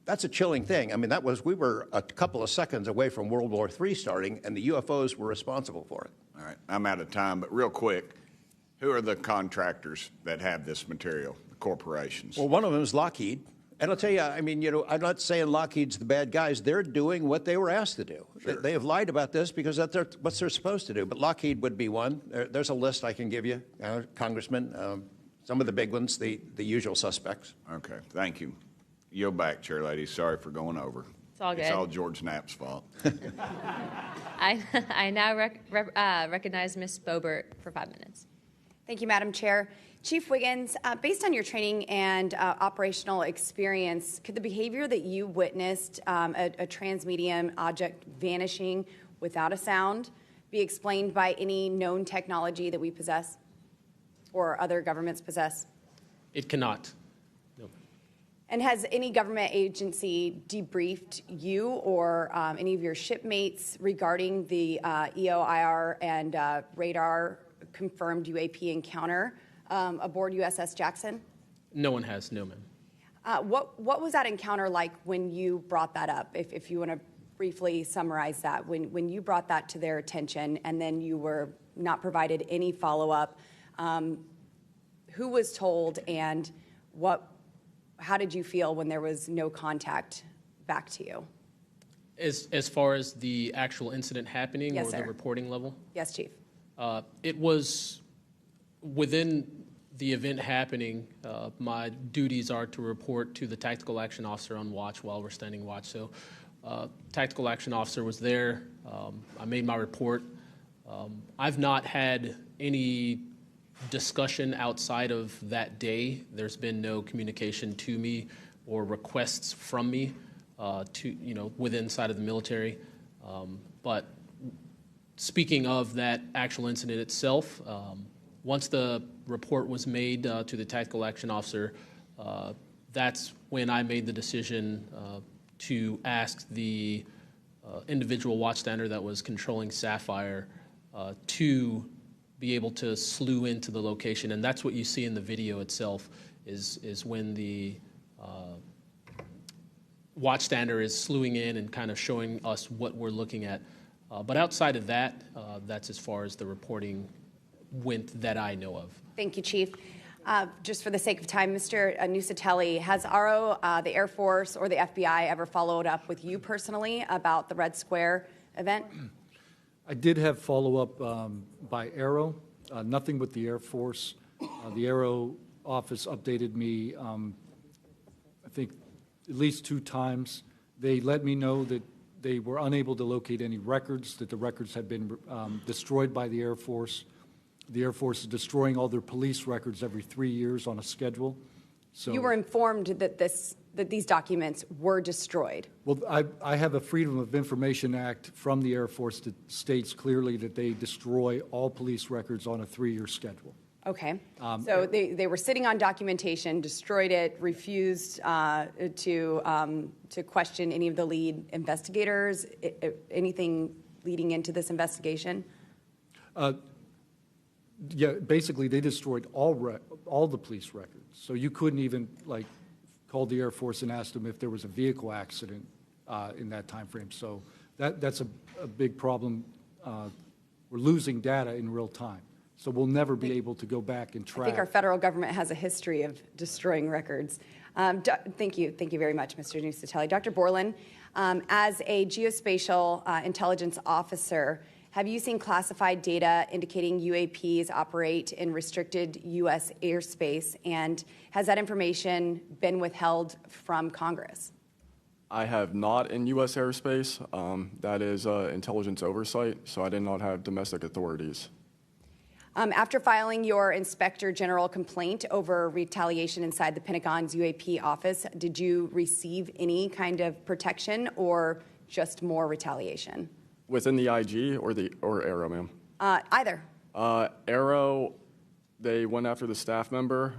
that's a chilling thing. I mean, we were a couple of seconds away from World War III starting, and the UFOs were responsible for it. All right, I'm out of time, but real quick, who are the contractors that have this material, the corporations? Well, one of them is Lockheed. And I'll tell you, I mean, I'm not saying Lockheed's the bad guys. They're doing what they were asked to do. Sure. They have lied about this because that's what they're supposed to do. But Lockheed would be one. There's a list I can give you, Congressman. Some of the big ones, the usual suspects. Okay, thank you. Yield back, Chair Lady. Sorry for going over. It's all good. It's all George Knapp's fault. I now recognize Ms. Boebert for 5 minutes. Thank you, Madam Chair. Chief Wiggins, based on your training and operational experience, could the behavior that you witnessed, a transmedium object vanishing without a sound, be explained by any known technology that we possess or other governments possess? It cannot. No. And has any government agency debriefed you or any of your shipmates regarding the EOIR and radar confirmed UAP encounter aboard USS Jackson? No one has, no, ma'am. What was that encounter like when you brought that up? If you want to briefly summarize that, when you brought that to their attention and then you were not provided any follow-up, who was told and how did you feel when there was no contact back to you? As far as the actual incident happening, yes, or sir. the reporting level? Yes, Chief. It was within the event happening. My duties are to report to the tactical action officer on watch while we're standing watch. So tactical action officer was there. I made my report. I've not had any discussion outside of that day. There's been no communication to me or requests from me within side of the military. But speaking of that actual incident itself, once the report was made to the tactical action officer, that's when I made the decision to ask the individual watchstander that was controlling Sapphire to be able to slew into the location. And that's what you see in the video itself is when the watchstander is slewing in and kind of showing us what we're looking at. But outside of that, that's as far as the reporting went that I know of. Thank you, Chief. Just for the sake of time, Mr. Nuccetelli, has RO, the Air Force, or the FBI ever followed up with you personally about the Red Square event? I did have follow-up by Aero, nothing with the Air Force. The Aero office updated me, I think, at least 2 times. They let me know that They were unable to locate any records, that the records had been destroyed by the Air Force. The Air Force is destroying all their police records every 3 years on a schedule. So you were informed that these documents were destroyed. Well, I have a Freedom of Information Act from the Air Force that states clearly that they destroy all police records on a 3-year schedule. Okay. So they were sitting on documentation, destroyed it, refused to question any of the lead investigators, anything leading into this investigation? Yeah, basically they destroyed all the police records. So you couldn't even call the Air Force and ask them if there was a vehicle accident in that time frame. So that's a big problem. We're losing data in real time. So we'll never be able to go back and track. I think our federal government has a history of destroying records. Thank you very much, Mr. Nuccetelli. Dr. Borland, as a geospatial intelligence officer, have you seen classified data indicating UAPs operate in restricted U.S. airspace, and has that information been withheld from Congress? I have not in U.S. airspace. That is intelligence oversight, so I did not have domestic authorities. After filing your Inspector General complaint over retaliation inside the Pentagon's UAP office, did you receive any kind of protection or just more retaliation? Within the IG or Aero, ma'am? Either. Aero, they went after the staff member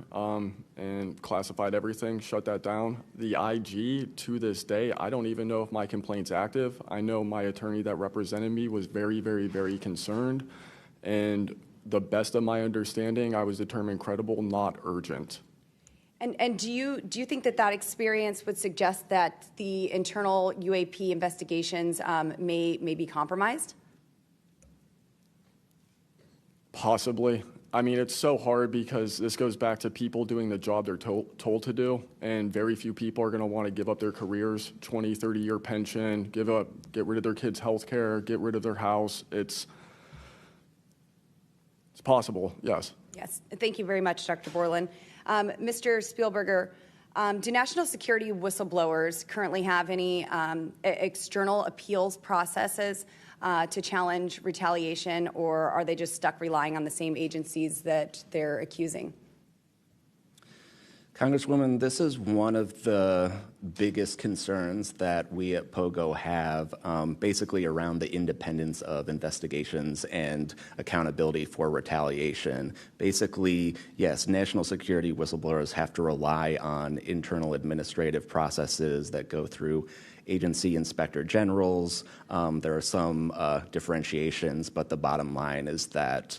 and classified everything, shut that down. The IG, to this day, I don't even know if my complaint's active. I know my attorney that represented me was very, very, very concerned, and the best of my understanding, I was determined credible, not urgent. And do you think that experience would suggest that the internal UAP investigations may be compromised? Possibly. I mean, it's so hard because this goes back to people doing the job they're told to do, and very few people are going to want to give up their careers, 20, 30-year pension, get rid of their kids' health care, get rid of their house. It's possible, yes. Yes. Thank you very much, Dr. Borland. Mr. Spielberger, do national security whistleblowers currently have any external appeals processes to challenge retaliation, or are they just stuck relying on the same agencies that they're accusing? Congresswoman, this is one of the biggest concerns that we at POGO have, basically around the independence of investigations and accountability for retaliation. Basically, yes, national security whistleblowers have to rely on internal administrative processes that go through agency inspector generals. There are some differentiations, but the bottom line is that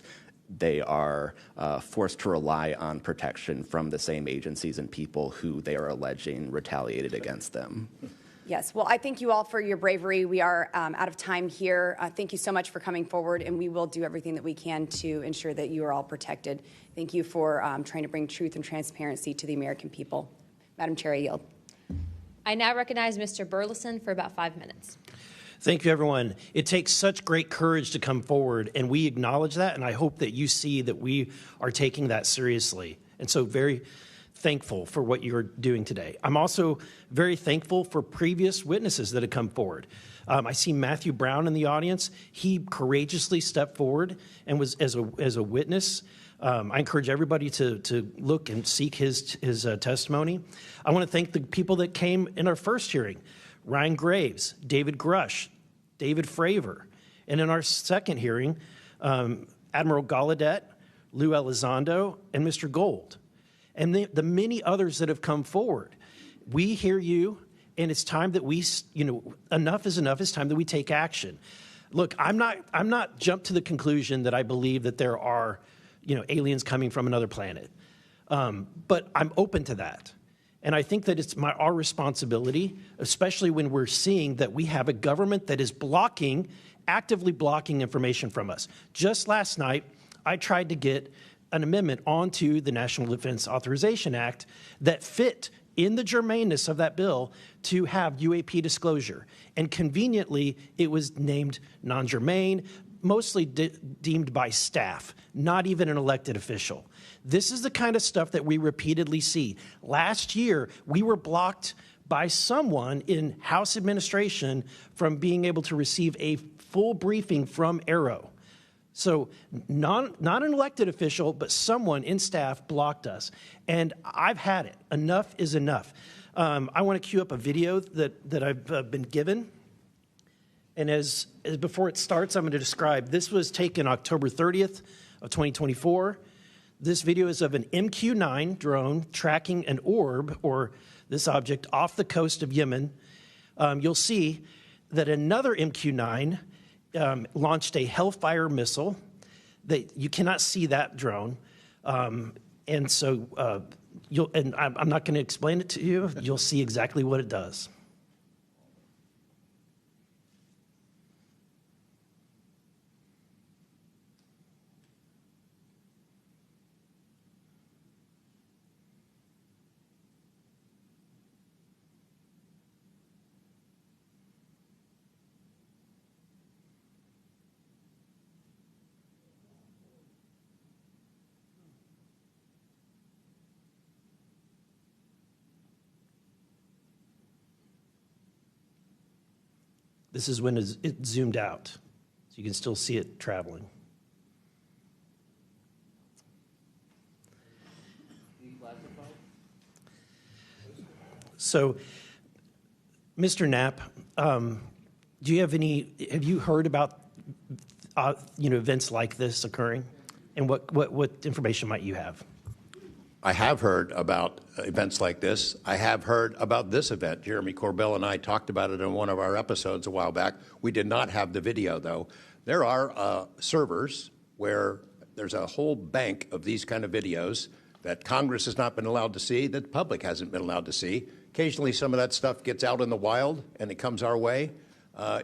they are forced to rely on protection from the same agencies and people who they are alleging retaliated against them. Yes. Well, I thank you all for your bravery. We are out of time here. Thank you so much for coming forward, and we will do everything that we can to ensure that you are all protected. Thank you for trying to bring truth and transparency to the American people. Madam Chair, I yield. I now recognize Mr. Burleson for about 5 minutes. Thank you, everyone. It takes such great courage to come forward, and we acknowledge that, and I hope that you see that we are taking that seriously. And so very thankful for what you're doing today. I'm also very thankful for previous witnesses that have come forward. I see Matthew Brown in the audience. He courageously stepped forward and was as a witness. I encourage everybody to look and seek his testimony. I want to thank the people that came in our first hearing. Ryan Graves, David Grush, David Fravor. And in our second hearing, Admiral Gallaudet, Luis Elizondo, and Mr. Gold. And the many others that have come forward. We hear you, and it's time that we, enough is enough. It's time that we take action. Look, I'm not jumped to the conclusion that I believe that there are, aliens coming from another planet. But I'm open to that. And I think that it's our responsibility, especially when we're seeing that we have a government that is actively blocking information from us. Just last night, I tried to get an amendment onto the National Defense Authorization Act that fit in the germaneness of that bill to have UAP disclosure. And conveniently, it was named non-germane, mostly deemed by staff, not even an elected official. This is the kind of stuff that we repeatedly see. Last year, we were blocked by someone in House administration from being able to receive a full briefing from Arrow. So not an elected official, but someone in staff blocked us. And I've had it. Enough is enough. I want to cue up a video that I've been given. And as before it starts, I'm going to describe. This was taken October 30th of 2024. This video is of an MQ-9 drone tracking an orb, or this object, off the coast of Yemen. You'll see that another MQ-9 launched a Hellfire missile. You cannot see that drone. And so I'm not going to explain it to you. You'll see exactly what it does. This is when it zoomed out, so you can still see it traveling. So, Mr. Knapp, have you heard about events like this occurring, and what information might you have? I have heard about events like this. I have heard about this event. Jeremy Corbell and I talked about it in one of our episodes a while back. We did not have the video, though. There are servers where there's a whole bank of these kind of videos that Congress has not been allowed to see, that the public hasn't been allowed to see. Occasionally, some of that stuff gets out in the wild, and it comes our way.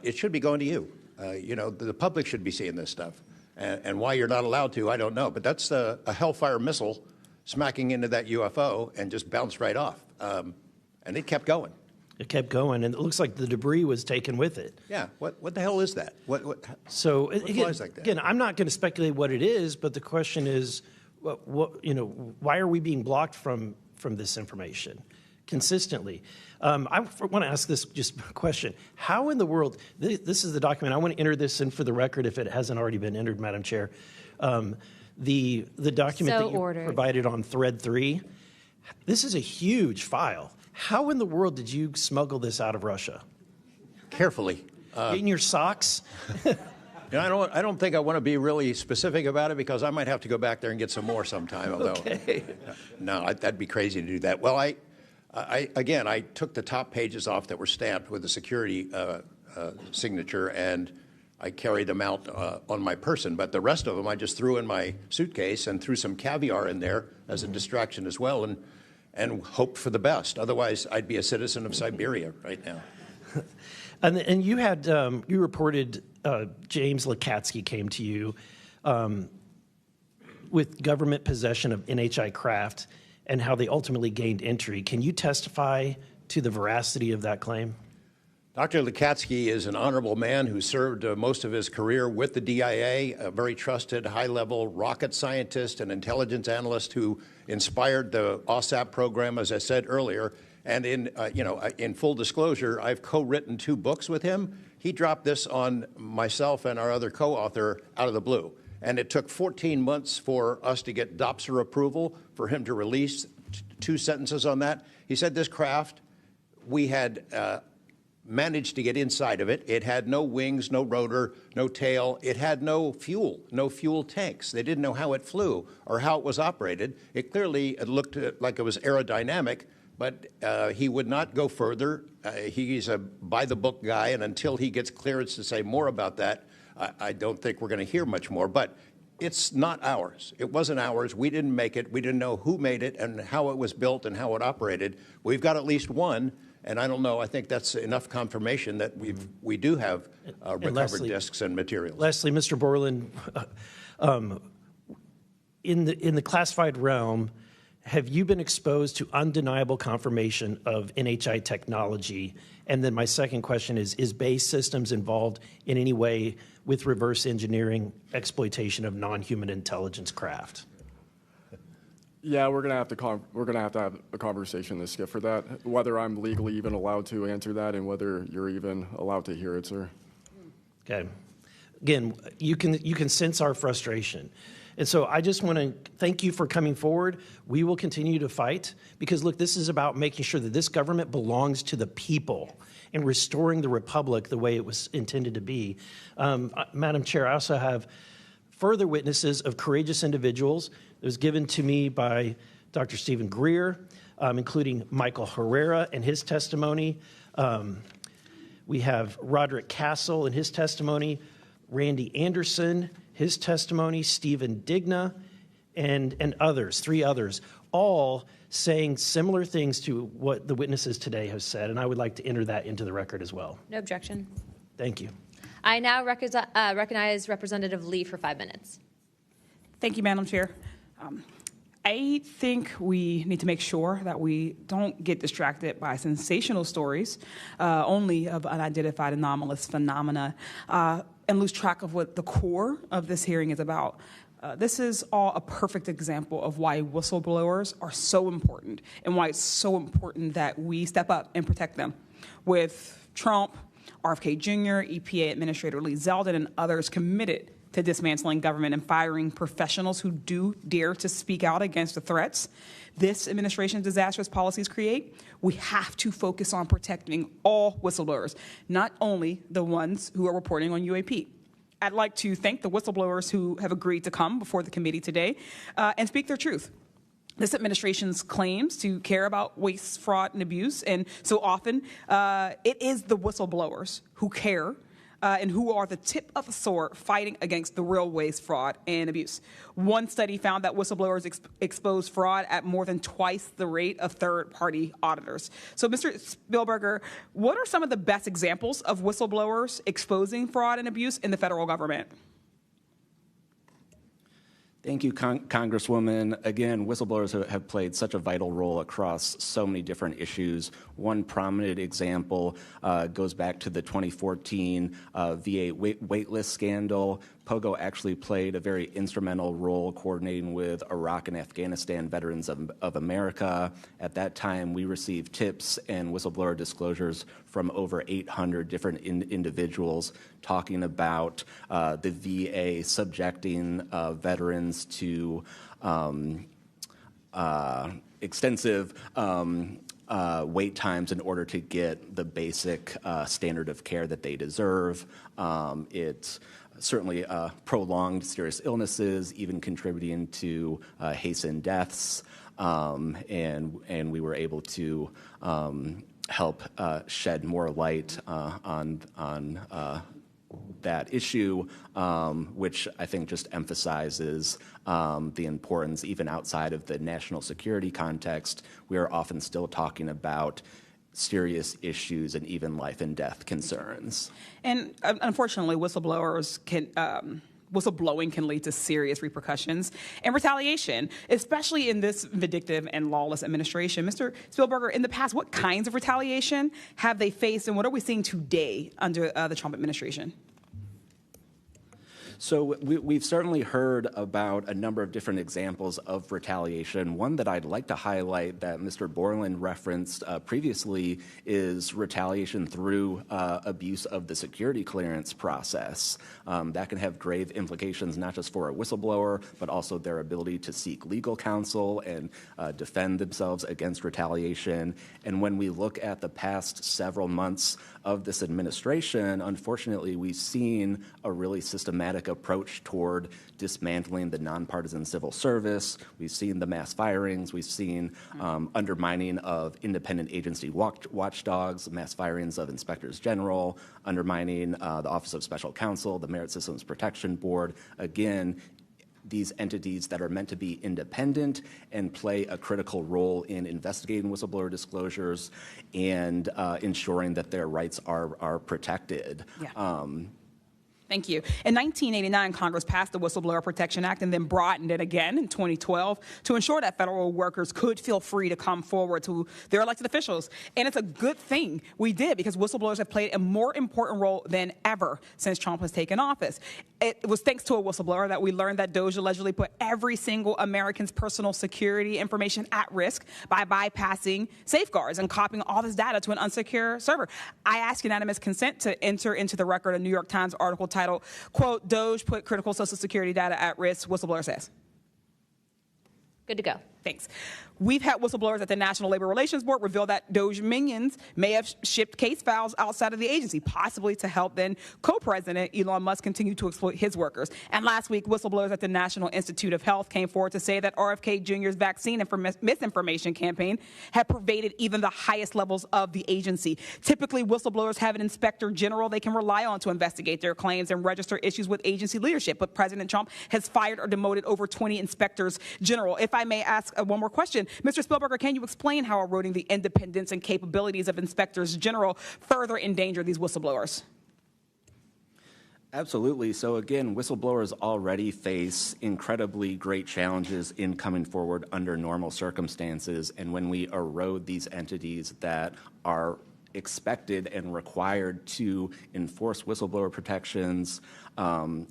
It should be going to you. The public should be seeing this stuff. And why you're not allowed to, I don't know. But that's a Hellfire missile smacking into that UFO and just bounced right off. And it kept going. It kept going, and it looks like the debris was taken with it. Yeah, what the hell is that? What flies like that? Again, I'm not going to speculate what it is, but the question is, why are we being blocked from this information consistently? I want to ask this just question. How in the world, this is the document, I want to enter this in for the record if it hasn't already been entered, Madam Chair. The document that you provided on thread 3, this is a huge file. How in the world did you smuggle this out of Russia? Carefully. In your socks? I don't think I want to be really specific about it because I might have to go back there and get some more sometime. Although, no, that'd be crazy to do that. Well, I took the top pages off that were stamped with the security signature, and I carried them out on my person, but the rest of them I just threw in my suitcase and threw some caviar in there as a distraction as well, and hoped for the best. Otherwise, I'd be a citizen of Siberia right now. And you had you reported James Lukatsky came to you with government possession of NHI craft and how they ultimately gained entry. Can you testify to the veracity of that claim? Dr. Lukatsky is an honorable man who served most of his career with the DIA, a very trusted, high-level rocket scientist and intelligence analyst who inspired the OSAP program, as I said earlier. And in full disclosure, I've co-written 2 books with him. He dropped this on myself and our other co-author out of the blue. And it took 14 months for us to get DOPSR approval for him to release 2 sentences on that. He said this craft, we had managed to get inside of it. It had no wings, no rotor, no tail. It had no fuel tanks. They didn't know how it flew or how it was operated. It clearly looked like it was aerodynamic, but he would not go further. He's a by-the-book guy, and until he gets clearance to say more about that, I don't think we're going to hear much more. But it's not ours. It wasn't ours. We didn't make it. We didn't know who made it and how it was built and how it operated. We've got at least one. And I don't know, I think that's enough confirmation that we do have recovered discs and materials. Lastly, Mr. Borland, in the classified realm, have you been exposed to undeniable confirmation of NHI technology? And then my second question is Base Systems involved in any way with reverse engineering exploitation of non-human intelligence craft? Yeah, we're gonna have to have a conversation this Skip for that. Whether I'm legally even allowed to answer that, and whether you're even allowed to hear it, sir. Okay. Again, you can sense our frustration. And so I just want to thank you for coming forward. We will continue to fight because, look, this is about making sure that this government belongs to the people and restoring the republic the way it was intended to be. Madam Chair, I also have further witnesses of courageous individuals. It was given to me by Dr. Stephen Greer, including Michael Herrera and his testimony. We have Roderick Castle and his testimony, Randy Anderson, his testimony, Stephen Digna, and others, 3 others, all saying similar things to what the witnesses today have said, and I would like to enter that into the record as well. No objection. Thank you. I now recognize Representative Lee for 5 minutes. Thank you, Madam Chair. I think we need to make sure that we don't get distracted by sensational stories only of unidentified anomalous phenomena and lose track of what the core of this hearing is about. This is all a perfect example of why whistleblowers are so important and why it's so important that we step up and protect them. With Trump, RFK Jr., EPA Administrator Lee Zeldin, and others committed to dismantling government and firing professionals who do dare to speak out against the threats this administration's disastrous policies create, we have to focus on protecting all whistleblowers, not only the ones who are reporting on UAP. I'd like to thank the whistleblowers who have agreed to come before the committee today and speak their truth. This administration's claims to care about waste, fraud, and abuse, and so often it is the whistleblowers who care and who are the tip of the sword fighting against the real waste, fraud, and abuse. One study found that whistleblowers expose fraud at more than twice the rate of third-party auditors. So, Mr. Spielberger, what are some of the best examples of whistleblowers exposing fraud and abuse in the federal government? Thank you, Congresswoman. Again, whistleblowers have played such a vital role across so many different issues. One prominent example goes back to the 2014 VA waitlist scandal. POGO actually played a very instrumental role coordinating with Iraq and Afghanistan Veterans of America. At that time, we received tips and whistleblower disclosures from over 800 different individuals talking about the VA subjecting veterans to extensive wait times in order to get the basic standard of care that they deserve. It's certainly prolonged serious illnesses, even contributing to hastened deaths, and we were able to help shed more light on that issue, which I think just emphasizes the importance, even outside of the national security context. We are often still talking about serious issues and even life and death concerns. And unfortunately, whistleblowing can lead to serious repercussions and retaliation, especially in this vindictive and lawless administration. Mr. Spielberger, in the past, what kinds of retaliation have they faced, and what are we seeing today under the Trump administration? So we've certainly heard about a number of different examples of retaliation. One that I'd like to highlight that Mr. Borland referenced previously is retaliation through abuse of the security clearance process. That can have grave implications not just for a whistleblower, but also their ability to seek legal counsel and defend themselves against retaliation. And when we look at the past several months of this administration, unfortunately, we've seen a really systematic approach toward dismantling the nonpartisan civil service. We've seen the mass firings. We've seen undermining of independent agency watchdogs, mass firings of inspectors general, undermining the Office of Special Counsel, the Merit Systems Protection Board. Again, these entities that are meant to be independent and play a critical role in investigating whistleblower disclosures and ensuring that their rights are protected. Yeah. Thank you. In 1989, Congress passed the Whistleblower Protection Act and then broadened it again in 2012 to ensure that federal workers could feel free to come forward to their elected officials. And it's a good thing we did, because whistleblowers have played a more important role than ever since Trump has taken office. It was thanks to a whistleblower that we learned that DOJ allegedly put every single American's personal security information at risk by bypassing safeguards and copying all this data to an unsecure server. I ask unanimous consent to enter into the record a New York Times article titled, quote, "DOJ put critical Social Security data at risk," whistleblower says. Good to go. Thanks. We've had whistleblowers at the National Labor Relations Board reveal that DOJ minions may have shipped case files outside of the agency, possibly to help then co-president Elon Musk continue to exploit his workers. And last week, whistleblowers at the National Institute of Health came forward to say that RFK Jr.'s vaccine misinformation campaign had pervaded even the highest levels of the agency. Typically, whistleblowers have an inspector general they can rely on to investigate their claims and register issues with agency leadership. But President Trump has fired or demoted over 20 inspectors general. If I may ask one more question, Mr. Spielberger, can you explain how eroding the independence and capabilities of inspectors general further endanger these whistleblowers? Absolutely. So again, whistleblowers already face incredibly great challenges in coming forward under normal circumstances. And when we erode these entities that are expected and required to enforce whistleblower protections,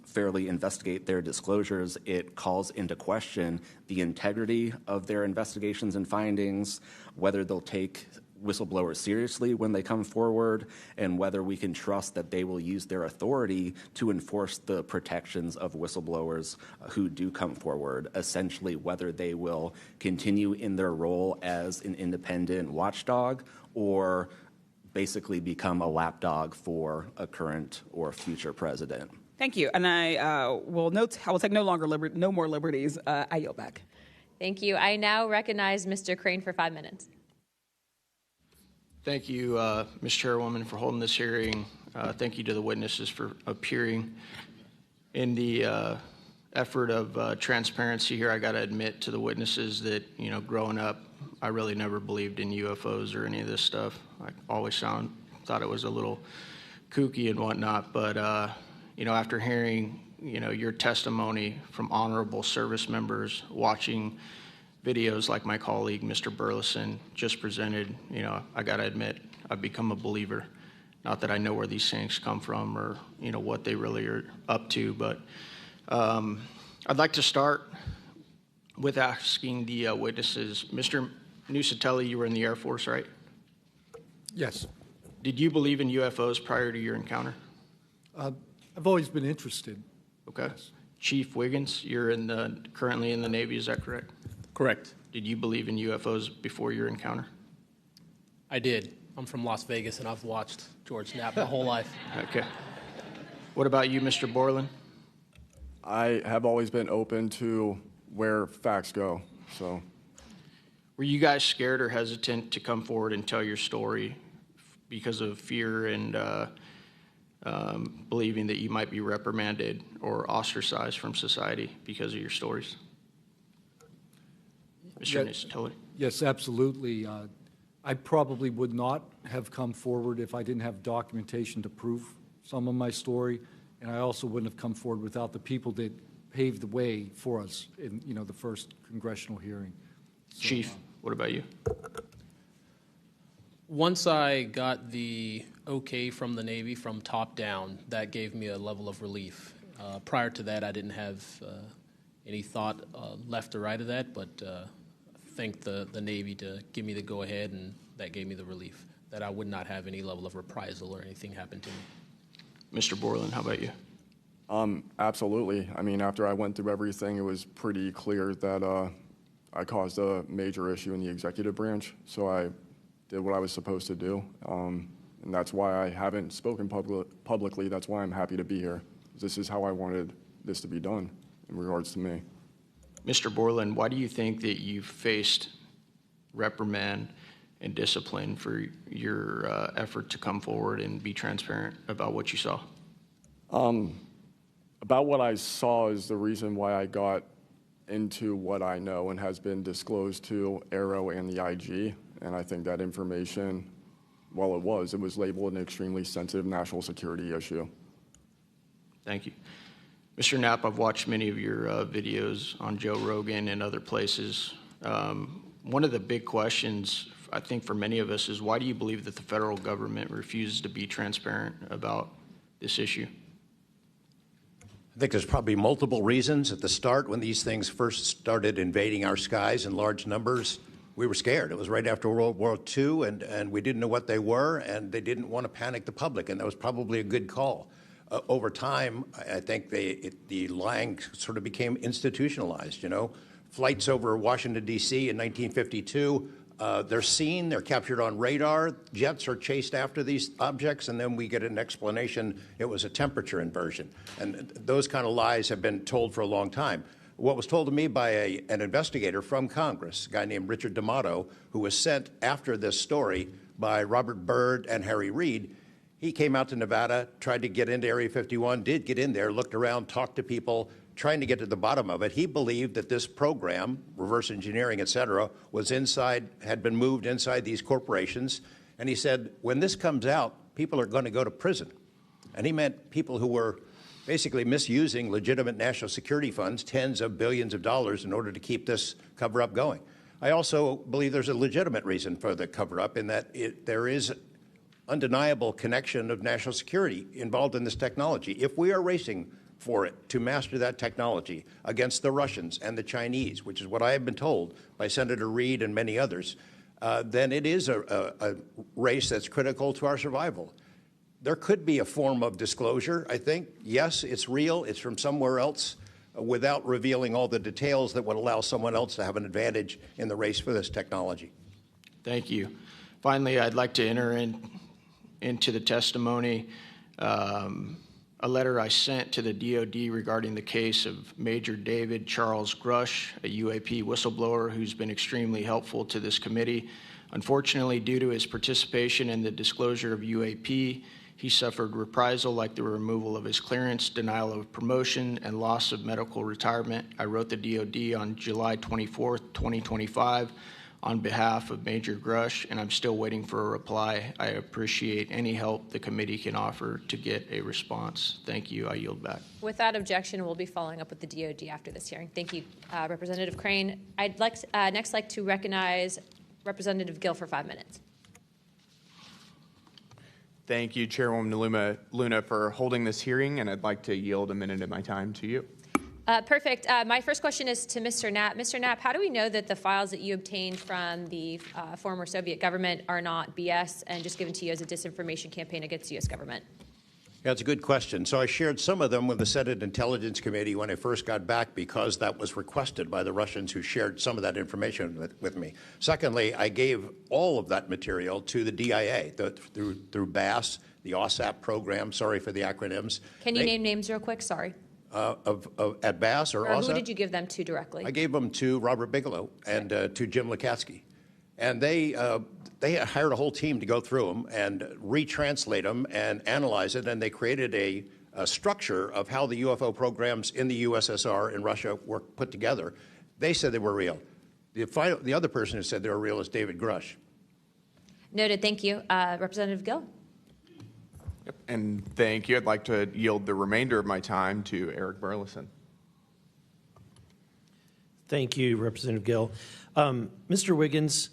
fairly investigate their disclosures, it calls into question the integrity of their investigations and findings, whether they'll take whistleblowers seriously when they come forward, and whether we can trust that they will use their authority to enforce the protections of whistleblowers who do come forward, essentially whether they will continue in their role as an independent watchdog or basically become a lapdog for a current or future president. Thank you. And I will take no more liberties. I yield back. Thank you. I now recognize Mr. Crane for 5 minutes. Thank you, Ms. Chairwoman, for holding this hearing. Thank you to the witnesses for appearing. In the effort of transparency here, I got to admit to the witnesses that, growing up, I really never believed in UFOs or any of this stuff. I always thought it was a little kooky and whatnot. But, after hearing, your testimony from honorable service members, watching videos like my colleague, Mr. Burleson, just presented, I got to admit, I've become a believer. Not that I know where these things come from or, what they really are up to, but I'd like to start with asking the witnesses. Mr. Nuccetelli, you were in the Air Force, right? Yes. Did you believe in UFOs prior to your encounter? I've always been interested. Okay. Yes. Chief Wiggins, you're currently in the Navy, is that correct? Correct. Did you believe in UFOs before your encounter? I did. I'm from Las Vegas, and I've watched George Knapp my whole life. Okay. What about you, Mr. Borland? I have always been open to where facts go, so. Were you guys scared or hesitant to come forward and tell your story because of fear and believing that you might be reprimanded or ostracized from society because of your stories? Mr. Nuccetelli? Yes, absolutely. I probably would not have come forward if I didn't have documentation to prove some of my story, and I also wouldn't have come forward without the people that paved the way for us in the first congressional hearing. So, Chief, what about you? Once I got the okay from the Navy from top down, that gave me a level of relief. Prior to that, I didn't have any thought left or right of that, but thank the Navy to give me the go-ahead, and that gave me the relief that I would not have any level of reprisal or anything happen to me. Mr. Borland, how about you? Absolutely. I mean, after I went through everything, it was pretty clear that I caused a major issue in the executive branch, so I did what I was supposed to do, and that's why I haven't spoken publicly. That's why I'm happy to be here. This is how I wanted this to be done in regards to me. Mr. Borland, why do you think that you faced reprimand and discipline for your effort to come forward and be transparent about what you saw? About what I saw is the reason why I got into what I know and has been disclosed to Aero and the IG. And I think that information, well, it was labeled an extremely sensitive national security issue. Thank you. Mr. Knapp, I've watched many of your videos on Joe Rogan and other places. One of the big questions, I think, for many of us is why do you believe that the federal government refuses to be transparent about this issue? I think there's probably multiple reasons. At the start, when these things first started invading our skies in large numbers, we were scared. It was right after World War II, and we didn't know what they were, and they didn't want to panic the public, and that was probably a good call. Over time, I think the lying sort of became institutionalized, you know. Flights over Washington, D.C. in 1952, they're seen, they're captured on radar, jets are chased after these objects, and then we get an explanation it was a temperature inversion. And those kind of lies have been told for a long time. What was told to me by an investigator from Congress, a guy named Richard D'Amato, who was sent after this story by Robert Byrd and Harry Reid, he came out to Nevada, tried to get into Area 51, did get in there, looked around, talked to people, trying to get to the bottom of it. He believed that this program, reverse engineering, et cetera, was inside, had been moved inside these corporations. And he said, when this comes out, people are going to go to prison. And he meant people who were basically misusing legitimate national security funds, tens of billions of dollars, in order to keep this cover-up going. I also believe there's a legitimate reason for the cover-up in that there is undeniable connection of national security involved in this technology. If we are racing for it to master that technology against the Russians and the Chinese, which is what I have been told by Senator Reid and many others, then it is a race that's critical to our survival. There could be a form of disclosure, I think. Yes, it's real, it's from somewhere else, without revealing all the details that would allow someone else to have an advantage in the race for this technology. Thank you. Finally, I'd like to enter into the testimony a letter I sent to the DoD regarding the case of Major David Charles Grush, a UAP whistleblower who's been extremely helpful to this committee. Unfortunately, due to his participation in the disclosure of UAP, he suffered reprisal like the removal of his clearance, denial of promotion, and loss of medical retirement. I wrote the DoD on July 24th, 2025, on behalf of Major Grush, and I'm still waiting for a reply. I appreciate any help the committee can offer to get a response. Thank you. I yield back. Without objection, we'll be following up with the DoD after this hearing. Thank you, Representative Crane. I'd next like to recognize Representative Gill for 5 minutes. Thank you, Chairwoman Luna, for holding this hearing, and I'd like to yield a minute of my time to you. Perfect. My first question is to Mr. Knapp. Mr. Knapp, how do we know that the files that you obtained from the former Soviet government are not BS and just given to you as a disinformation campaign against the U.S. government? Yeah, it's a good question. So I shared some of them with the Senate Intelligence Committee when I first got back because that was requested by the Russians who shared some of that information with me. Secondly, I gave all of that material to the DIA through BASS, the OSAP program. Sorry for the acronyms. Can you name names real quick? Sorry. At BASS or OSAP? Who did you give them to directly? I gave them to Robert Bigelow and to Jim Lukatsky. And they hired a whole team to go through them and retranslate them and analyze it, and they created a structure of how the UFO programs in the USSR and Russia were put together. They said they were real. The other person who said they were real is David Grush. Noted. Thank you. Representative Gill. Yep. And thank you. I'd like to yield the remainder of my time to Eric Burleson. Thank you, Representative Gill. Mr. Wiggins,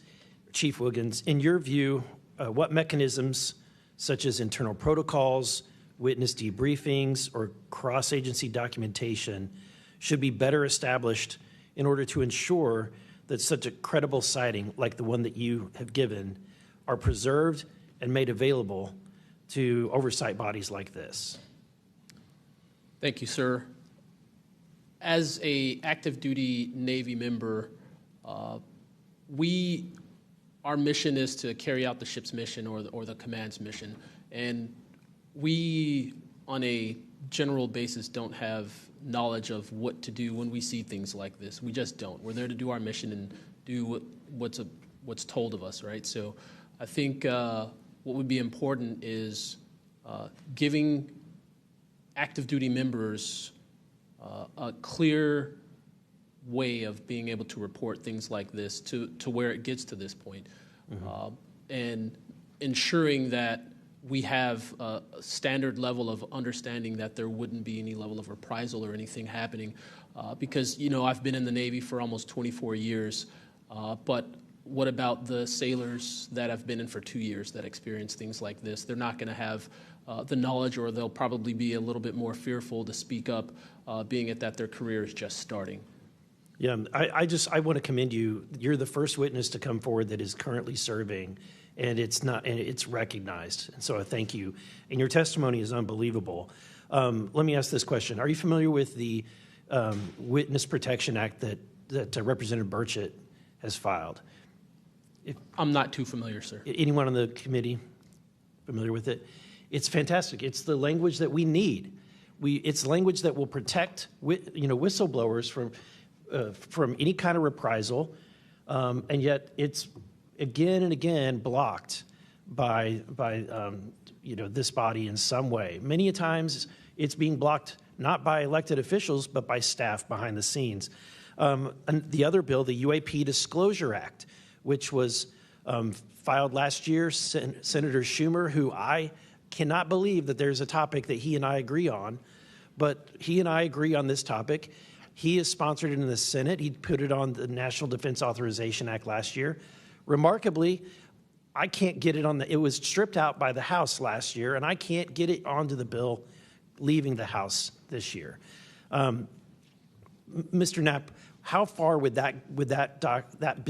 Chief Wiggins, in your view, what mechanisms, such as internal protocols, witness debriefings, or cross-agency documentation, should be better established in order to ensure that such a credible sighting like the one that you have given are preserved and made available to oversight bodies like this? Thank you, sir. As an active duty Navy member, our mission is to carry out the ship's mission or the command's mission. And we, on a general basis, don't have knowledge of what to do when we see things like this. We just don't. We're there to do our mission and do what's told of us, right? So I think what would be important is giving active duty members a clear way of being able to report things like this to where it gets to this point, and ensuring that we have a standard level of understanding that there wouldn't be any level of reprisal or anything happening. Because, I've been in the Navy for almost 24 years, but what about the sailors that have been in for 2 years that experience things like this? They're not going to have the knowledge, or they'll probably be a little bit more fearful to speak up, being it that their career is just starting. Yeah, I want to commend you. You're the first witness to come forward that is currently serving, and it's recognized. And so I thank you. And your testimony is unbelievable. Let me ask this question: are you familiar with the Witness Protection Act that Representative Burchett has filed? I'm not too familiar, sir. Anyone on the committee familiar with it? It's fantastic. It's the language that we need. It's language that will protect whistleblowers from any kind of reprisal, and yet it's again and again blocked by this body in some way. Many a times it's being blocked not by elected officials but by staff behind the scenes. And the other bill, the UAP Disclosure Act, which was filed last year, Senator Schumer, who I cannot believe that there's a topic that he and I agree on, but he and I agree on this topic. He has sponsored it in the Senate. He put it on the National Defense Authorization Act last year. Remarkably, I can't get it it was stripped out by the House last year, and I can't get it onto the bill leaving the House this year. Mr. Knapp, how far would that bill